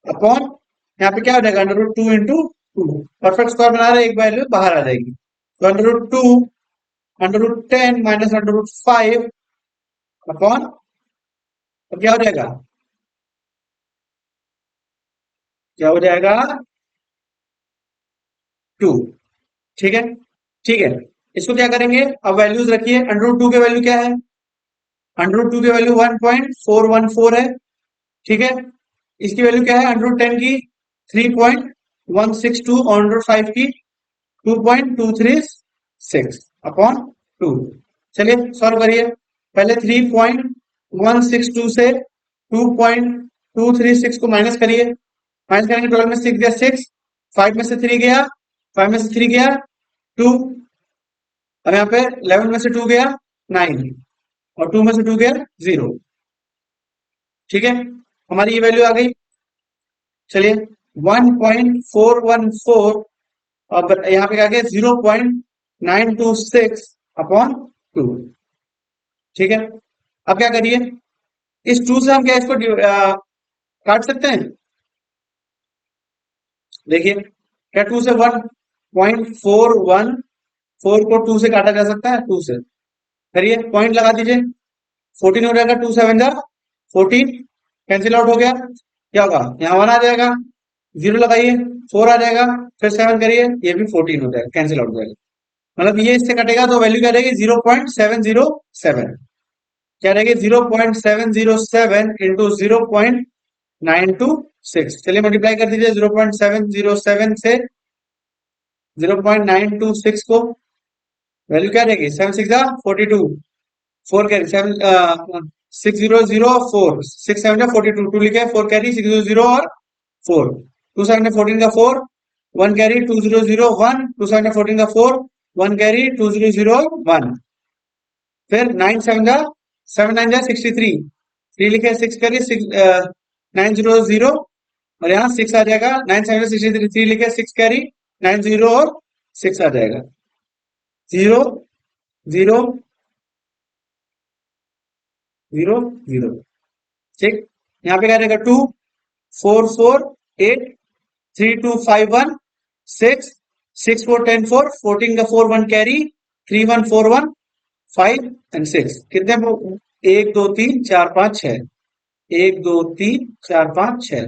अपॉन, यहाँ पे क्या हो जाएगा? √2 इंटू 2, परफेक्ट स्क्वायर बना रहे, एक वैल्यू बाहर आ जाएगी, तो √2 √10 माइनस √5 अपॉन, तो क्या हो जाएगा? क्या हो जाएगा? 2। ठीक है, ठीक है, इसको क्या करेंगे? अब वैल्यूज रखिए, √2 के वैल्यू क्या है? √2 की वैल्यू 1.414 है। ठीक है, इसकी वैल्यू क्या है? √10 की 3.162 और √5 की 2.236 अपॉन 2। चलिए सॉल्व करिए, पहले 3.162 से 2.236 को माइनस करिए, माइनस करेंगे 12 में 6 गया 6, 5 में से 3 गया, 5 में से 3 गया 2, अब यहाँ पे 11 में से 2 गया 9 और 2 में से 2 गया 0। ठीक है, हमारी ये वैल्यू आ गई। चलिए 1.414 और यहाँ पे क्या गया 0.926 अपॉन 2। ठीक है, अब क्या करिए, इस 2 से हम क्या इसको काट सकते हैं। देखिए क्या 2 से 1.414 को 2 से काटा जा सकता है, 2 से करिए, पॉइंट लगा दीजिए, 14 हो जाएगा, 2 7 जा 14, कैंसिल आउट हो गया, क्या होगा यहाँ 1 आ जाएगा, 0 लगाइए 4 आ जाएगा, फिर 7 करिए, ये भी 14 हो जाएगा, कैंसिल आउट हो जाएगा। मतलब ये इससे कटेगा तो वैल्यू क्या रहेगी 0.707, क्या रहेगी 0.707 इंटू 0.926। चलिए मल्टीप्लाई कर दीजिए 0.707 से 0.926 को, वैल्यू क्या रहेगी 7 6 42, 4 कैरी 7 6004, 6 7 42, 2 लिखे 4 कैरी 600 और 4, 2 7 14 का 4, 1 कैरी 2001, 2 7 14 का 4, 1 कैरी 2001, फिर 9 7 7 9 63, 3 लिखे 6 कैरी 900 और यहाँ 6 आ जाएगा, 9 7 63, 3 लिखे 6 कैरी 90 और 6 आ जाएगा, 0 0 0 0। ठीक, यहाँ पे क्या रहेगा 2 4 4 8 3 2 5 1 6 6 4 10 4, 14 का 4 1 कैरी 3 1 4 1 5 एंड 6, कितने 1 2 3 4 5 6, 1 2 3 4 5 6,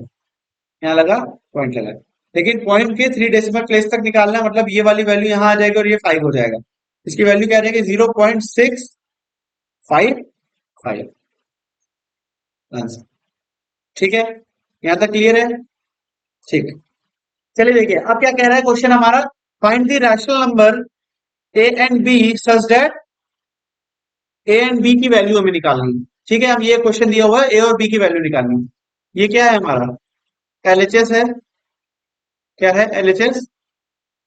यहाँ लगा पॉइंट लगा। लेकिन पॉइंट के 3 डेसिमल प्लेस तक निकालना है, मतलब ये वाली वैल्यू यहाँ आ जाएगी और ये 5 हो जाएगा, इसकी वैल्यू क्या रहेगी 0.655 आंसर। ठीक है, यहाँ तक क्लियर है। ठीक, चलिए देखिए अब क्या कह रहा है क्वेश्चन हमारा, find the rational number A and B such that A and B की वैल्यू हमें निकालनी है। ठीक है, हम ये क्वेश्चन दिया हुआ है ए और बी की वैल्यू निकालनी है। ये क्या है हमारा एलएचएस है, क्या है एलएचएस,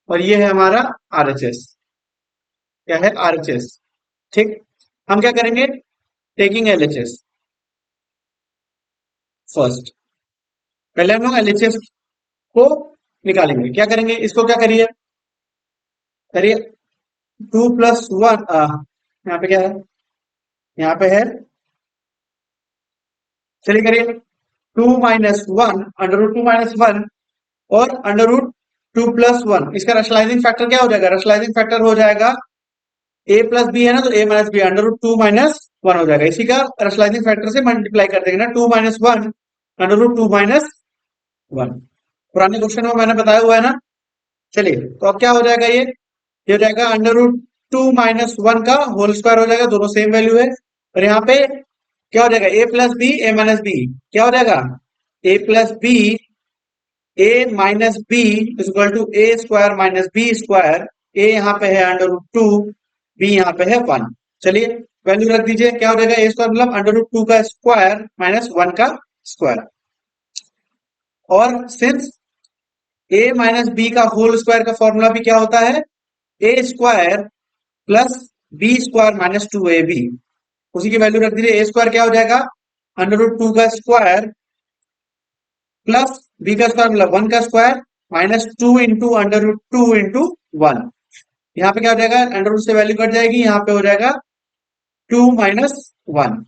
और ये है हमारा आरएचएस, क्या है आरएचएस। ठीक, हम क्या करेंगे, टेकिंग एलएचएस फर्स्ट, पहले हम लोग एलएचएस को निकालेंगे। क्या करेंगे, इसको क्या करिए, करिए 2 प्लस 1, यहाँ पे क्या है, यहाँ पे है, चलिए करिए 2 माइनस 1 अंडर रूट 2 माइनस 1 और अंडर रूट 2 प्लस 1, इसका रैशनलाइजिंग फैक्टर क्या हो जाएगा, रैशनलाइजिंग फैक्टर हो जाएगा ए प्लस बी है ना, तो A minus B under root 2 minus 1 हो जाएगा, इसी का रैशनलाइजिंग फैक्टर से मल्टीप्लाई कर देंगे ना, 2 माइनस 1 अंडर रूट 2 माइनस 1, पुराने क्वेश्चन में मैंने बताया हुआ है ना। चलिए तो अब क्या हो जाएगा, ये हो जाएगा अंडर रूट 2 माइनस 1 का होल स्क्वायर हो जाएगा, दोनों सेम वैल्यू है, और यहाँ पे क्या हो जाएगा A plus B A minus B, क्या हो जाएगा A plus B A minus B is equal to A square minus B square, A यहाँ पे है अंडर रूट 2, बी यहाँ पे है 1। चलिए वैल्यू रख दीजिए, क्या हो जाएगा ए स्क्वायर मतलब अंडर रूट 2 का स्क्वायर माइनस 1 का स्क्वायर, और सिंस ए माइनस बी का होल स्क्वायर का फॉर्मूला भी क्या होता है, A square plus B square minus 2ab, उसी की वैल्यू रख दीजिए, ए स्क्वायर क्या हो जाएगा अंडर रूट 2 का स्क्वायर प्लस बी का स्क्वायर मतलब 1 का square minus 2 into under root 2 into 1, यहाँ पे क्या हो जाएगा अंडर रूट से वैल्यू कट जाएगी, यहाँ पे हो जाएगा 2 माइनस 1,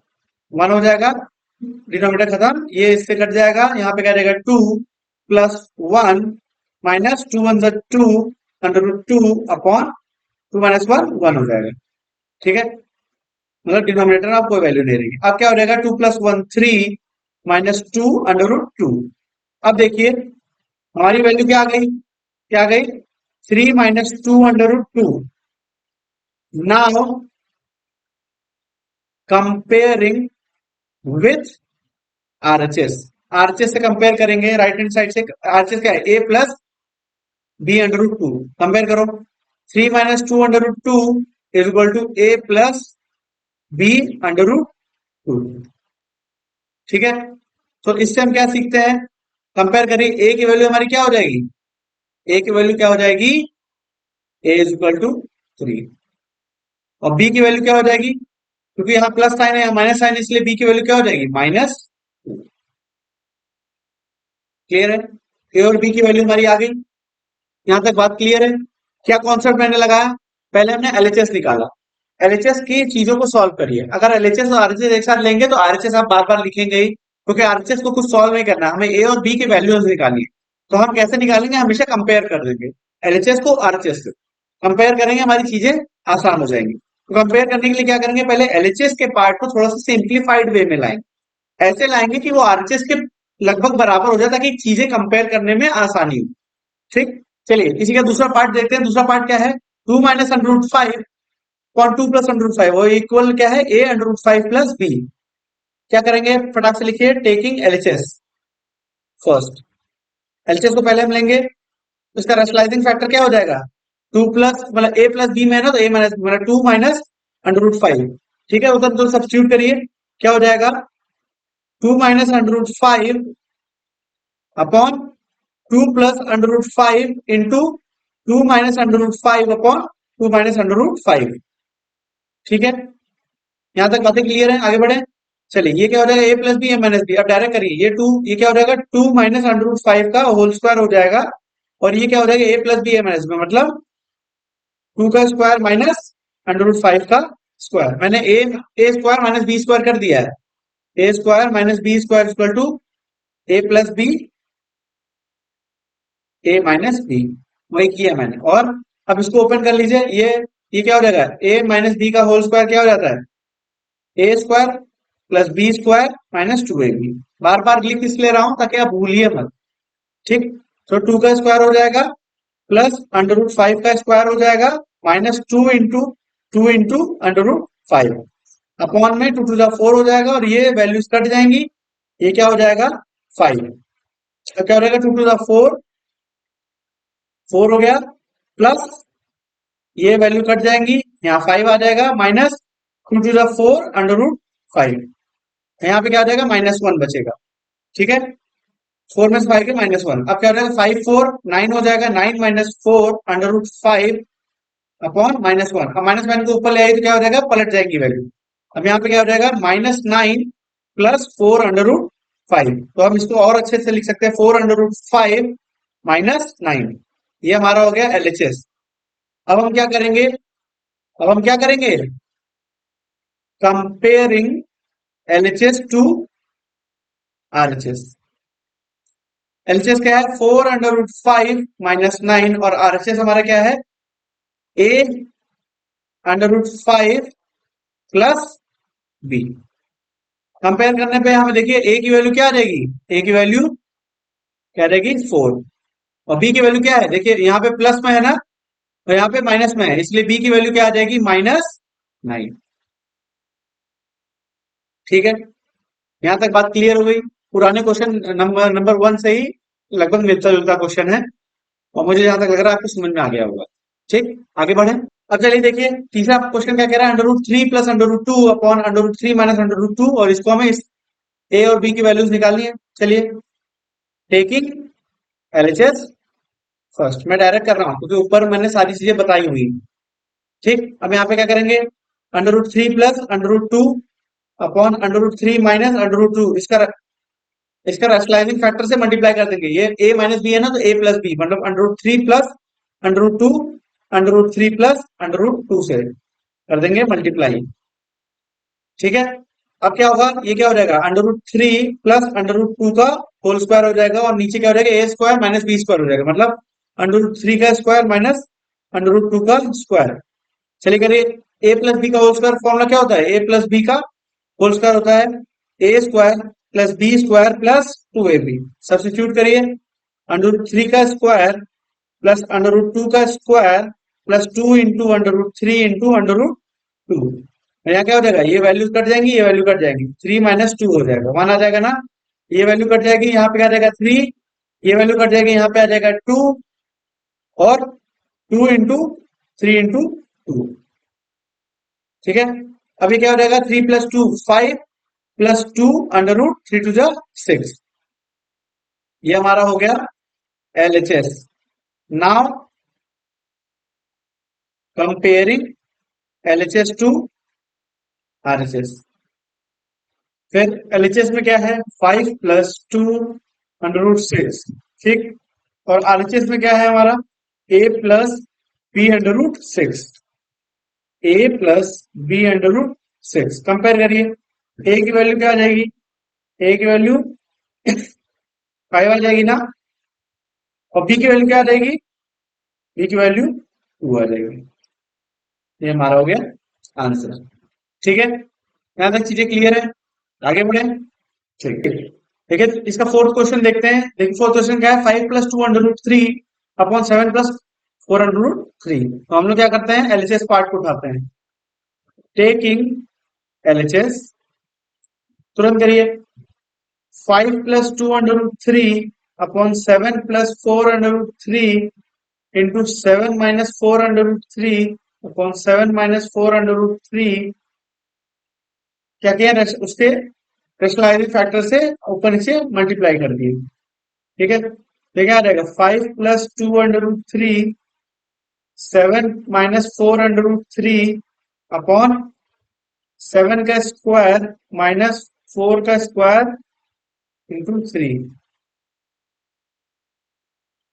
1 हो जाएगा, डिनोमिनेटर खत्म, ये इससे कट जाएगा, यहाँ पे क्या रहेगा 2 plus 1 minus 2 1 2 under root 2 upon 2 minus 1 1 हो जाएगा। ठीक है, मतलब डिनोमिनेटर में आप कोई वैल्यू नहीं रहेगी। अब क्या हो जाएगा 2 प्लस 1 3 माइनस 2 अंडर रूट 2। अब देखिए हमारी वैल्यू क्या आ गई, क्या आ गई 3 minus 2 under root 2। Now comparing with RHS, RHS से कंपेयर करेंगे, राइट हैंड साइड से आरएचएस क्या है A plus B under root 2, compare करो 3 minus 2 under root 2 is equal to A plus B under root 2। ठीक है, तो इससे हम क्या सीखते हैं, कंपेयर करिए ए की वैल्यू हमारी क्या हो जाएगी, ए की वैल्यू क्या हो जाएगी ए इज इक्वल टू 3, और बी की वैल्यू क्या हो जाएगी क्योंकि यहाँ प्लस साइन है, यहाँ माइनस साइन, इसलिए बी की वैल्यू क्या हो जाएगी, -2। क्लियर है? ए और बी की वैल्यू हमारी आ गई। यहां तक बात क्लियर है? क्या कॉन्सेप्ट मैंने लगाया? पहले हमने एलएचएस निकाला। एलएचएस की चीजों को सॉल्व करिए। अगर एलएचएस और आरएचएस एक साथ लेंगे तो आरएचएस आप बार बार लिखेंगे ही, क्योंकि आरएचएस को कुछ सॉल्व नहीं करना, हमें ए और बी की वैल्यूज निकालनी है। तो हम कैसे निकालेंगे? हमेशा कंपेयर कर देंगे एलएचएस को आरएचएस से। कंपेयर करेंगे, हमारी चीजें आसान हो जाएंगी। तो कंपेयर करने के लिए क्या करेंगे, पहले एलएचएस के पार्ट को थोड़ा सा सिंप्लीफाइड वे में लाएंगे। ऐसे लाएंगे कि वो आरएचएस के लगभग बराबर हो जाए, ताकि चीजें कंपेयर करने में आसानी हो। ठीक, चलिए इसी का दूसरा पार्ट देखते हैं। दूसरा पार्ट क्या है? 2 minus under root 5 upon 2 plus under root 5, वो इक्वल क्या है, A under root 5 plus B. क्या करेंगे, फटाक से लिखिए, टेकिंग एलएचएस फर्स्ट। एलएचएस को पहले हम लेंगे, तो इसका रैशनलाइजिंग फैक्टर क्या हो जाएगा, 2 प्लस मतलब ए प्लस बी में है ना, तो ए माइनस मतलब 2 माइनस अंडर रूट 5। ठीक है, उधर तो सब्स्टिट्यूट करिए, क्या हो जाएगा, 2 minus under root 5 upon 2 plus under root 5 into 2 minus under root 5 upon 2 minus under root 5। ठीक है, यहां तक बातें क्लियर है? आगे बढ़े। चलिए, ये क्या हो जाएगा, A plus B A minus B. अब डायरेक्ट करिए, ये 2, ये क्या हो जाएगा, 2 माइनस अंडर रूट 5 का होल स्क्वायर हो जाएगा। और ये क्या हो जाएगा, A plus B A minus B, मतलब 2 का स्क्वायर माइनस अंडर रूट 5 का स्क्वायर। मैंने A square minus B square कर दिया है। A square minus B square equal to A plus B A minus B, वही किया मैंने। और अब इसको ओपन कर लीजिए, ये क्या हो जाएगा, ए माइनस बी का होल स्क्वायर क्या हो जाता है, A square plus B square minus 2ab। बार बार लिख इसलिए रहा हूं ताकि आप भूलिए मत। ठीक, तो 2 का स्क्वायर हो जाएगा प्लस अंडर रूट 5 का स्क्वायर हो जाएगा minus 2 into under root 5 upon में 2 टू द 4 हो जाएगा, और ये वैल्यूज कट जाएंगी। ये क्या हो जाएगा, 5। तो क्या हो जाएगा, 2 टू द 4, 4 हो गया, प्लस ये वैल्यू कट जाएंगी, यहाँ 5 आ जाएगा, minus 2 to the 4 under root 5। यहाँ पे क्या आ जाएगा, -1 बचेगा। ठीक है, 4 में से 5 के -1। अब क्या हो जाएगा, 5 4 9 हो जाएगा, 9 माइनस 4 अंडर रूट 5 अपॉन -1। अब -1 को ऊपर ले आई तो क्या हो जाएगा, पलट जाएगी वैल्यू। अब यहाँ पे क्या हो जाएगा, -9 प्लस 4 अंडर रूट 5। तो हम इसको और अच्छे से लिख सकते हैं, 4 अंडर रूट 5 माइनस 9। ये हमारा हो गया एलएचएस। अब हम क्या करेंगे, अब हम क्या करेंगे, comparing LHS to RHS. LHS क्या है, 4 अंडर रूट 5 माइनस 9, और आरएचएस हमारा क्या है, A under root 5 plus B. कंपेयर करने पे हमें देखिए, ए की वैल्यू क्या आ जाएगी, ए की वैल्यू क्या रहेगी, 4। और बी की वैल्यू क्या है, देखिए यहाँ पे प्लस में है ना, और यहाँ पे माइनस में है, इसलिए बी की वैल्यू क्या आ जाएगी, -9। ठीक है, यहां तक बात क्लियर हो गई। पुराने क्वेश्चन नंबर 1 से ही लगभग मिलता जुलता क्वेश्चन है, और मुझे जहां तक लग रहा है आपको समझ में आ गया होगा। ठीक, आगे बढ़े। अब चलिए देखिए, तीसरा क्वेश्चन क्या कह रहा है, under root 3 plus under root 2 upon under root 3 minus under root 2, और इसको हमें इस ए और बी की वैल्यूज निकालनी है। चलिए, टेकिंग एलएचएस फर्स्ट, मैं डायरेक्ट कर रहा हूं क्योंकि ऊपर मैंने सारी चीजें बताई हुई हैं। ठीक, अब यहाँ पे क्या करेंगे, under root 3 plus under root 2 upon under root 3 minus under root 2, इसका रैशनलाइजिंग फैक्टर से मल्टीप्लाई कर देंगे। ये a माइनस बी है ना, तो a प्लस बी, मतलब under root 3 plus under root 2 under root 3 plus under root 2 से कर देंगे मल्टीप्लाई। ठीक है, अब क्या होगा, ये क्या हो जाएगा, under root 3 plus under root 2 का होल स्क्वायर हो जाएगा, और नीचे क्या हो जाएगा, A square minus B square हो जाएगा, मतलब अंडर रूट 3 का स्क्वायर माइनस अंडर रूट 2 का स्क्वायर। चलिए करिए, ए प्लस बी का होल स्क्वायर फॉर्मूला क्या होता है, ए प्लस बी का होल स्क्वायर होता है A square plus B square plus 2ab। Substitute करिए, अंडर रूट 3 का स्क्वायर प्लस अंडर रूट 2 का square plus 2 into under root 3 into under root 2। यहाँ क्या हो जाएगा, ये वैल्यू कट जाएंगी, ये वैल्यू कट जाएंगी, 3 माइनस 2 हो जाएगा, 1 आ जाएगा ना। ये वैल्यू कट जाएगी, यहाँ पे आ जाएगा 3, ये वैल्यू कट जाएगी, यहाँ पे आ जाएगा 2, और 2 इंटू 3 इंटू 2। ठीक है, अभी क्या हो जाएगा, 3 plus 2 5 plus 2 under root 3 two जा 6। ये हमारा हो गया LHS. Now comparing LHS to RHS। फिर LHS में क्या है, 5 प्लस 2 अंडर रूट 6, ठीक। और RHS में क्या है हमारा, A plus B under root 6, A plus B under root 6। Compare करिए, A की वैल्यू क्या आ जाएगी, A की वैल्यू 5 आ जाएगी ना, और B की वैल्यू क्या आ जाएगी, B की वैल्यू 2 आ जाएगी। ये हमारा हो गया आंसर, ठीक है। यहां तक चीजें क्लियर है, आगे बढ़े। ठीक है, देखिए इसका फोर्थ क्वेश्चन देखते हैं। देखिए फोर्थ क्वेश्चन क्या है, 5 plus 2 under root 3 upon 7 plus 4 under root 3। तो हम लोग क्या करते हैं, एलएचएस पार्ट को उठाते हैं। टेकिंग एलएचएस, तुरंत करिए। 5 plus 2 under root 3 upon 7 plus 4 under root 3 into 7 minus 4 under root 3 upon 7 minus 4 under root 3। क्या किया, उसके रेशनलाइजिंग फैक्टर से ऊपर नीचे मल्टीप्लाई कर दिए, ठीक है। तो क्या आ जाएगा, 5 plus 2 under root 3, 7 minus 4 under root 3 upon 7 का स्क्वायर माइनस 4 का स्क्वायर इंटू 3।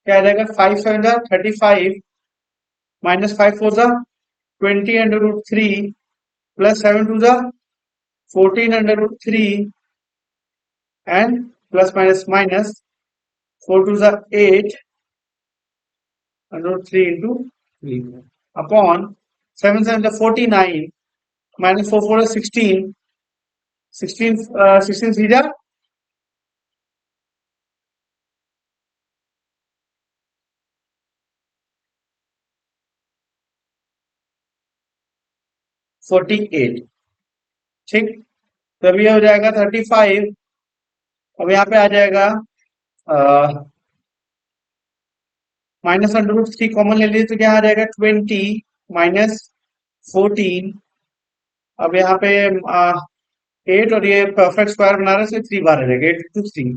क्या आ जाएगा, 5 7 जा 35 माइनस 5 4 जा 20 अंडर रूट 3 प्लस 7 2 जा 14 under root 3 and plus minus minus 4 2 जा 8 अंडर रूट 3 इंटू 3 अपॉन 7 7 जा 49 माइनस 4 4 16 16 16 3 जा 48, ठीक। तब ये हो जाएगा 35। अब यहाँ पे आ जाएगा माइनस अंडर रूट 3 कॉमन ले लीजिए, तो क्या आ जाएगा 20 माइनस 14। अब यहाँ पे 8 और ये परफेक्ट स्क्वायर बना रहे हैं, 3 बार आ जाएगा 8 टू 3,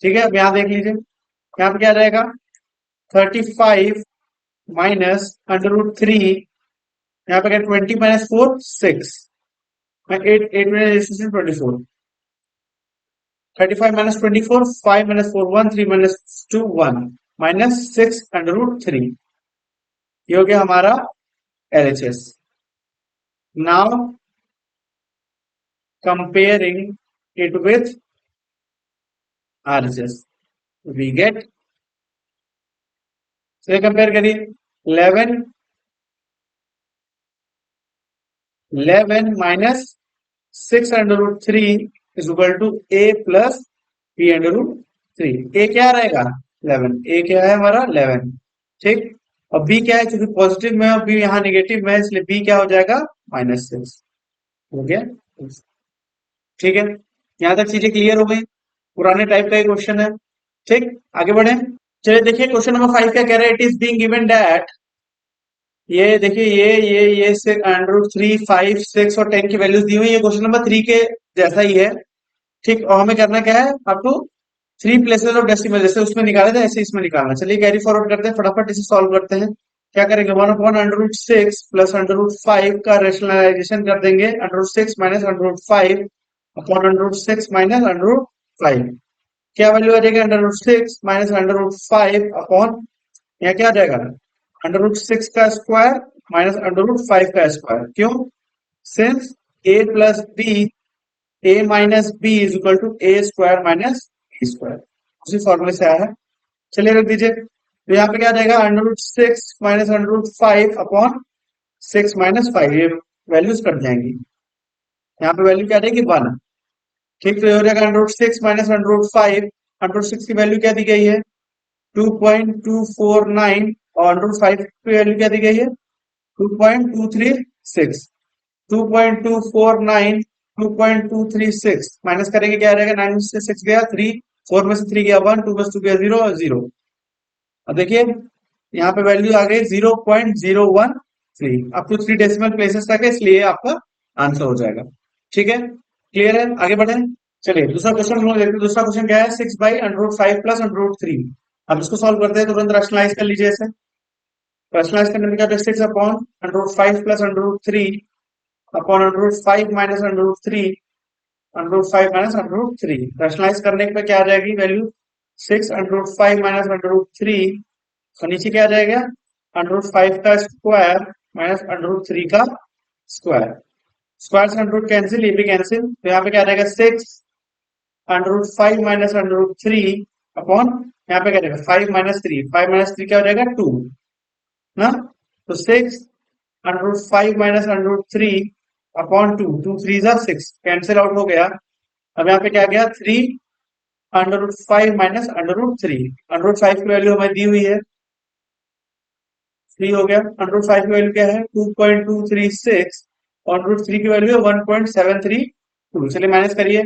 ठीक है। अब यहाँ देख लीजिए, यहाँ पे क्या आ जाएगा 35 माइनस अंडर रूट 3, यहाँ पे क्या 20 minus 4 6, 8 8 minus 24, 35 minus 24, 5 minus 4 1, 3 minus 2 1, minus 6 under root 3। ये हो गया हमारा LHS। Now comparing it with RHS, we get, से कंपेयर करिए 11 11 minus 6 under root 3 is equal to A plus B under root 3। A क्या रहेगा 11, ए क्या है हमारा 11, ठीक। और बी क्या है, क्योंकि पॉजिटिव में और बी यहाँ नेगेटिव में है, इसलिए बी क्या हो जाएगा -6 हो गया, ठीक है। यहां तक चीजें क्लियर हो गई, पुराने टाइप का क्वेश्चन है, ठीक। आगे बढ़े, चलिए देखिए क्वेश्चन नंबर 5 क्या कह रहा है, it is being given that, ये देखिए ये से अंडर रूट 3 5 6 और 10 की वैल्यूज दी हुई है, ये क्वेश्चन नंबर 3 के जैसा ही है, ठीक। और हमें करना क्या है, आपको 3 प्लेसेस ऑफ डेसिमल जैसे उसमें निकाले थे ऐसे इसमें निकालना। चलिए कैरी फॉरवर्ड करते हैं, फटाफट इसे सॉल्व करते हैं। क्या करेंगे, 1/√6 प्लस √5 का रेशनलाइजेशन कर देंगे, √6 माइनस √5 अपॉन √6 माइनस √5। क्या वैल्यू आ जाएगी, √6 माइनस √5 अपॉन, यहाँ क्या आ जाएगा, √6 का स्क्वायर माइनस √5 का स्क्वायर। क्यों, since a plus B, a minus B is equal to A square minus B square, उसी फॉर्मूले से आया है। चलिए रख दीजिए, तो यहाँ पे क्या आ जाएगा, √6 माइनस √5 अपॉन 6 माइनस 5, ये वैल्यूज कट जाएंगी, यहाँ पे वैल्यू क्या आ जाएगी 1, ठीक। तो ये हो जाएगा √6 माइनस √5, √6 की वैल्यू क्या दी गई है 2.249 और √5 की वैल्यू क्या दी गई है 2.236, 2.249 2.236 माइनस करेंगे क्या आ जाएगा, 9 से 6 गया 3, 4 में से 3 गया 1, 2 में से 2 गया 0 और 0। अब देखिए यहाँ पे वैल्यू आ गई 0.013, अप टू 3 डेसिमल प्लेसेस तक है, इसलिए आपका आंसर हो जाएगा, ठीक है। क्लियर है, आगे बढ़े। चलिए दूसरा क्वेश्चन हम लोग देखते हैं। दूसरा क्वेश्चन क्या है, 6/√5 प्लस √3। अब इसको सॉल्व करते हैं, तुरंत रैशनलाइज कर लीजिए इसे। रैशनलाइज करने में क्या, 6 upon √5 plus √3 upon √5 minus √3, √5 minus √3। Rationalise करने पे क्या आ जाएगी वैल्यू? 6 √5 माइनस √3, और नीचे क्या आ जाएगा? √5 का स्क्वायर माइनस √3 का स्क्वायर। स्क्वायर से √ कैंसिल, ये भी कैंसिल, तो यहाँ पे क्या रहेगा? 6 √5 माइनस √3 अपॉन, यहाँ पे क्या रहेगा? 5 माइनस 3, 5 माइनस 3 क्या हो जाएगा? 2 ना। तो 6 √5 माइनस √3 अपॉन 2, 2 3 जा 6, कैंसिल आउट हो गया। अब यहाँ पे क्या गया? 3 √5 माइनस √3, √5 की वैल्यू हमें दी हुई है 3 हो गया। √5 की वैल्यू क्या है? 2.236, और √3 की वैल्यू है 1.732। चलिए माइनस करिए,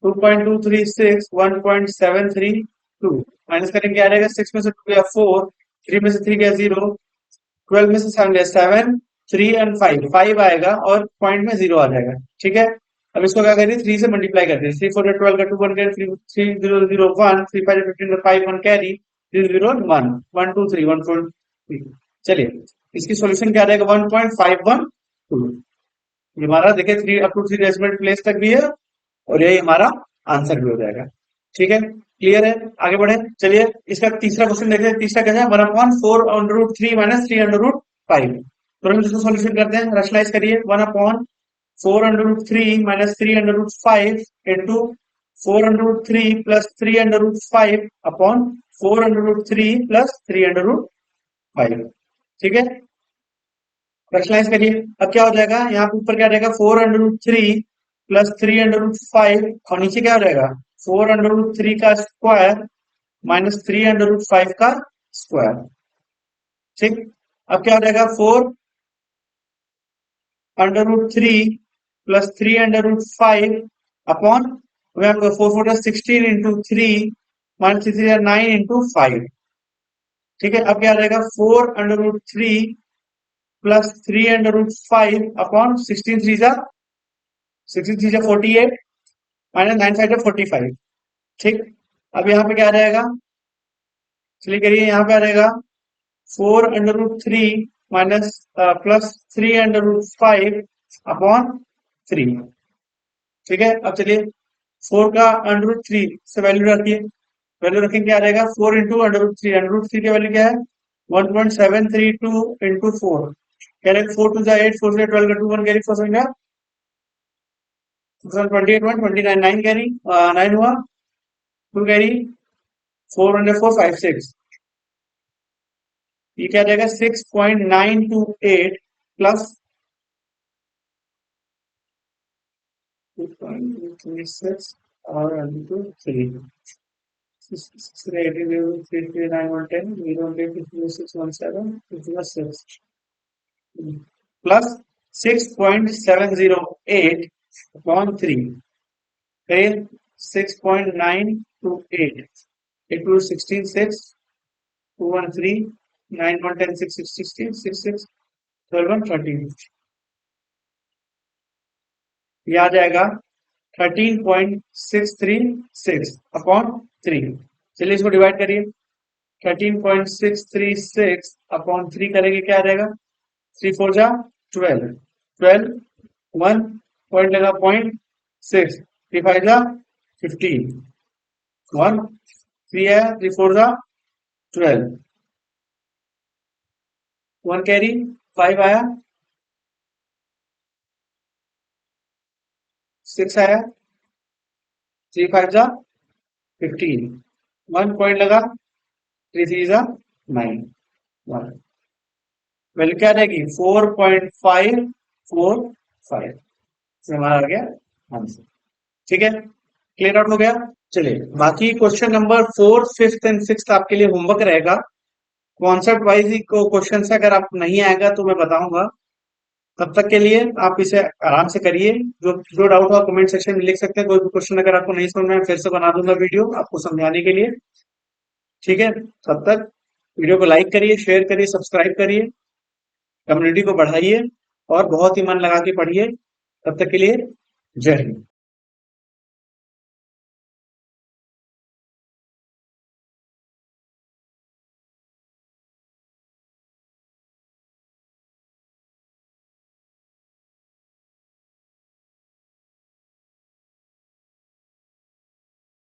2.236 1.732 माइनस करेंगे क्या आ जाएगा? 6 में से 2 गया 4, 3 में से 3 गया 0, 12 में से 7 गया 7, 3 एंड 5, 5 आएगा और पॉइंट में 0 आ जाएगा। ठीक है, अब इसको क्या करिए? 3 से मल्टीप्लाई कर दिए, 3 4 12 का 2 1 कैरी, 3 0 0 1, 3 5 15 का 5 1 कैरी, 0 0 1 1 2 3 1 4 3। चलिए इसकी सॉल्यूशन क्या रहेगा? 1.512। ये हमारा देखिए 3 अप टू 3 डेसिमल प्लेस तक भी है, और यही हमारा आंसर भी हो जाएगा। ठीक है, क्लियर है? आगे बढ़े, चलिए इसका तीसरा क्वेश्चन देखते हैं। तीसरा क्या है? 1/4 √3 माइनस 3/5। तुरंत इसको सॉल्यूशन करते हैं, रैशनलाइज करिए। 1/4 √3 minus 3/5 into 4 √3 plus 3/5 upon 4 √3 plus 3/5। ठीक है, रैशनलाइज करिए। अब क्या हो जाएगा? यहाँ पे ऊपर क्या रहेगा? 4 √3 प्लस 3/5, और नीचे क्या हो जाएगा? 4 √3 का स्क्वायर माइनस 3/5 का स्क्वायर। ठीक, अब क्या हो जाएगा? 4 √3 plus 3/5 upon, 4 4 16 into 3 minus 3 9 into 5। ठीक है, अब क्या रहेगा? 4 √3 प्लस 3/5 अपॉन 16 3 जा 16 3 जा 48 माइनस 9 5 जा 45। ठीक, अब यहाँ पे क्या आ जाएगा? चलिए करिए, यहाँ पे आ जाएगा 4 √3 माइनस प्लस 3/5 अपॉन 3। ठीक है, अब चलिए 4 का √3 से वैल्यू रखिए, वैल्यू रखेंगे क्या आ जाएगा? 4 इंटू √3, √3 की वैल्यू क्या है? 1.732 इंटू 4, कह रहे 4 2 जा 8, 4 से 12 का 2 1 कैरी, 4 समझा 28 1 29 9 कैरी, 9 हुआ 2 कैरी, 4 1 4 5 6, ये क्या रहेगा? 6.928 प्लस 2.36 और 3 प्लस 6.708 अपॉन 3, फिर 6.928 into 16 6 2 1 3 9 1 10 6 6 16 6 6 12 1 13, ये आ जाएगा 13.636 अपॉन 3। चलिए इसको डिवाइड करिए, 13.636 अपॉन 3 करेंगे क्या आ जाएगा? 3 4 जा 12, 12 1 पॉइंट लगा 0.6, 3 5 जा 15, 1 3 है, 3 4 जा 12, 1 कैरी, 5 आया, 6 आया, 3 5 जा 15, 1 पॉइंट लगा, 3 3 जा 9, 1 वैल्यू क्या रहेगी? 4.545, हमारा आ गया आंसर। ठीक है, क्लियर आउट हो गया। चलिए बाकी क्वेश्चन नंबर 4 5 एंड 6 आपके लिए होमवर्क रहेगा, कॉन्सेप्ट वाइज ही क्वेश्चन से, अगर आप नहीं आएगा तो मैं बताऊंगा। तब तक के लिए आप इसे आराम से करिए, जो डाउट हो कमेंट सेक्शन में लिख सकते हैं। कोई भी क्वेश्चन अगर आपको नहीं समझ में आए, फिर से बना दूंगा वीडियो आपको समझाने के लिए। ठीक है, तब तक वीडियो को लाइक करिए, शेयर करिए, सब्सक्राइब करिए, कम्युनिटी को बढ़ाइए, और बहुत ही मन लगा के पढ़िए। तब तक के लिए जय हिंद।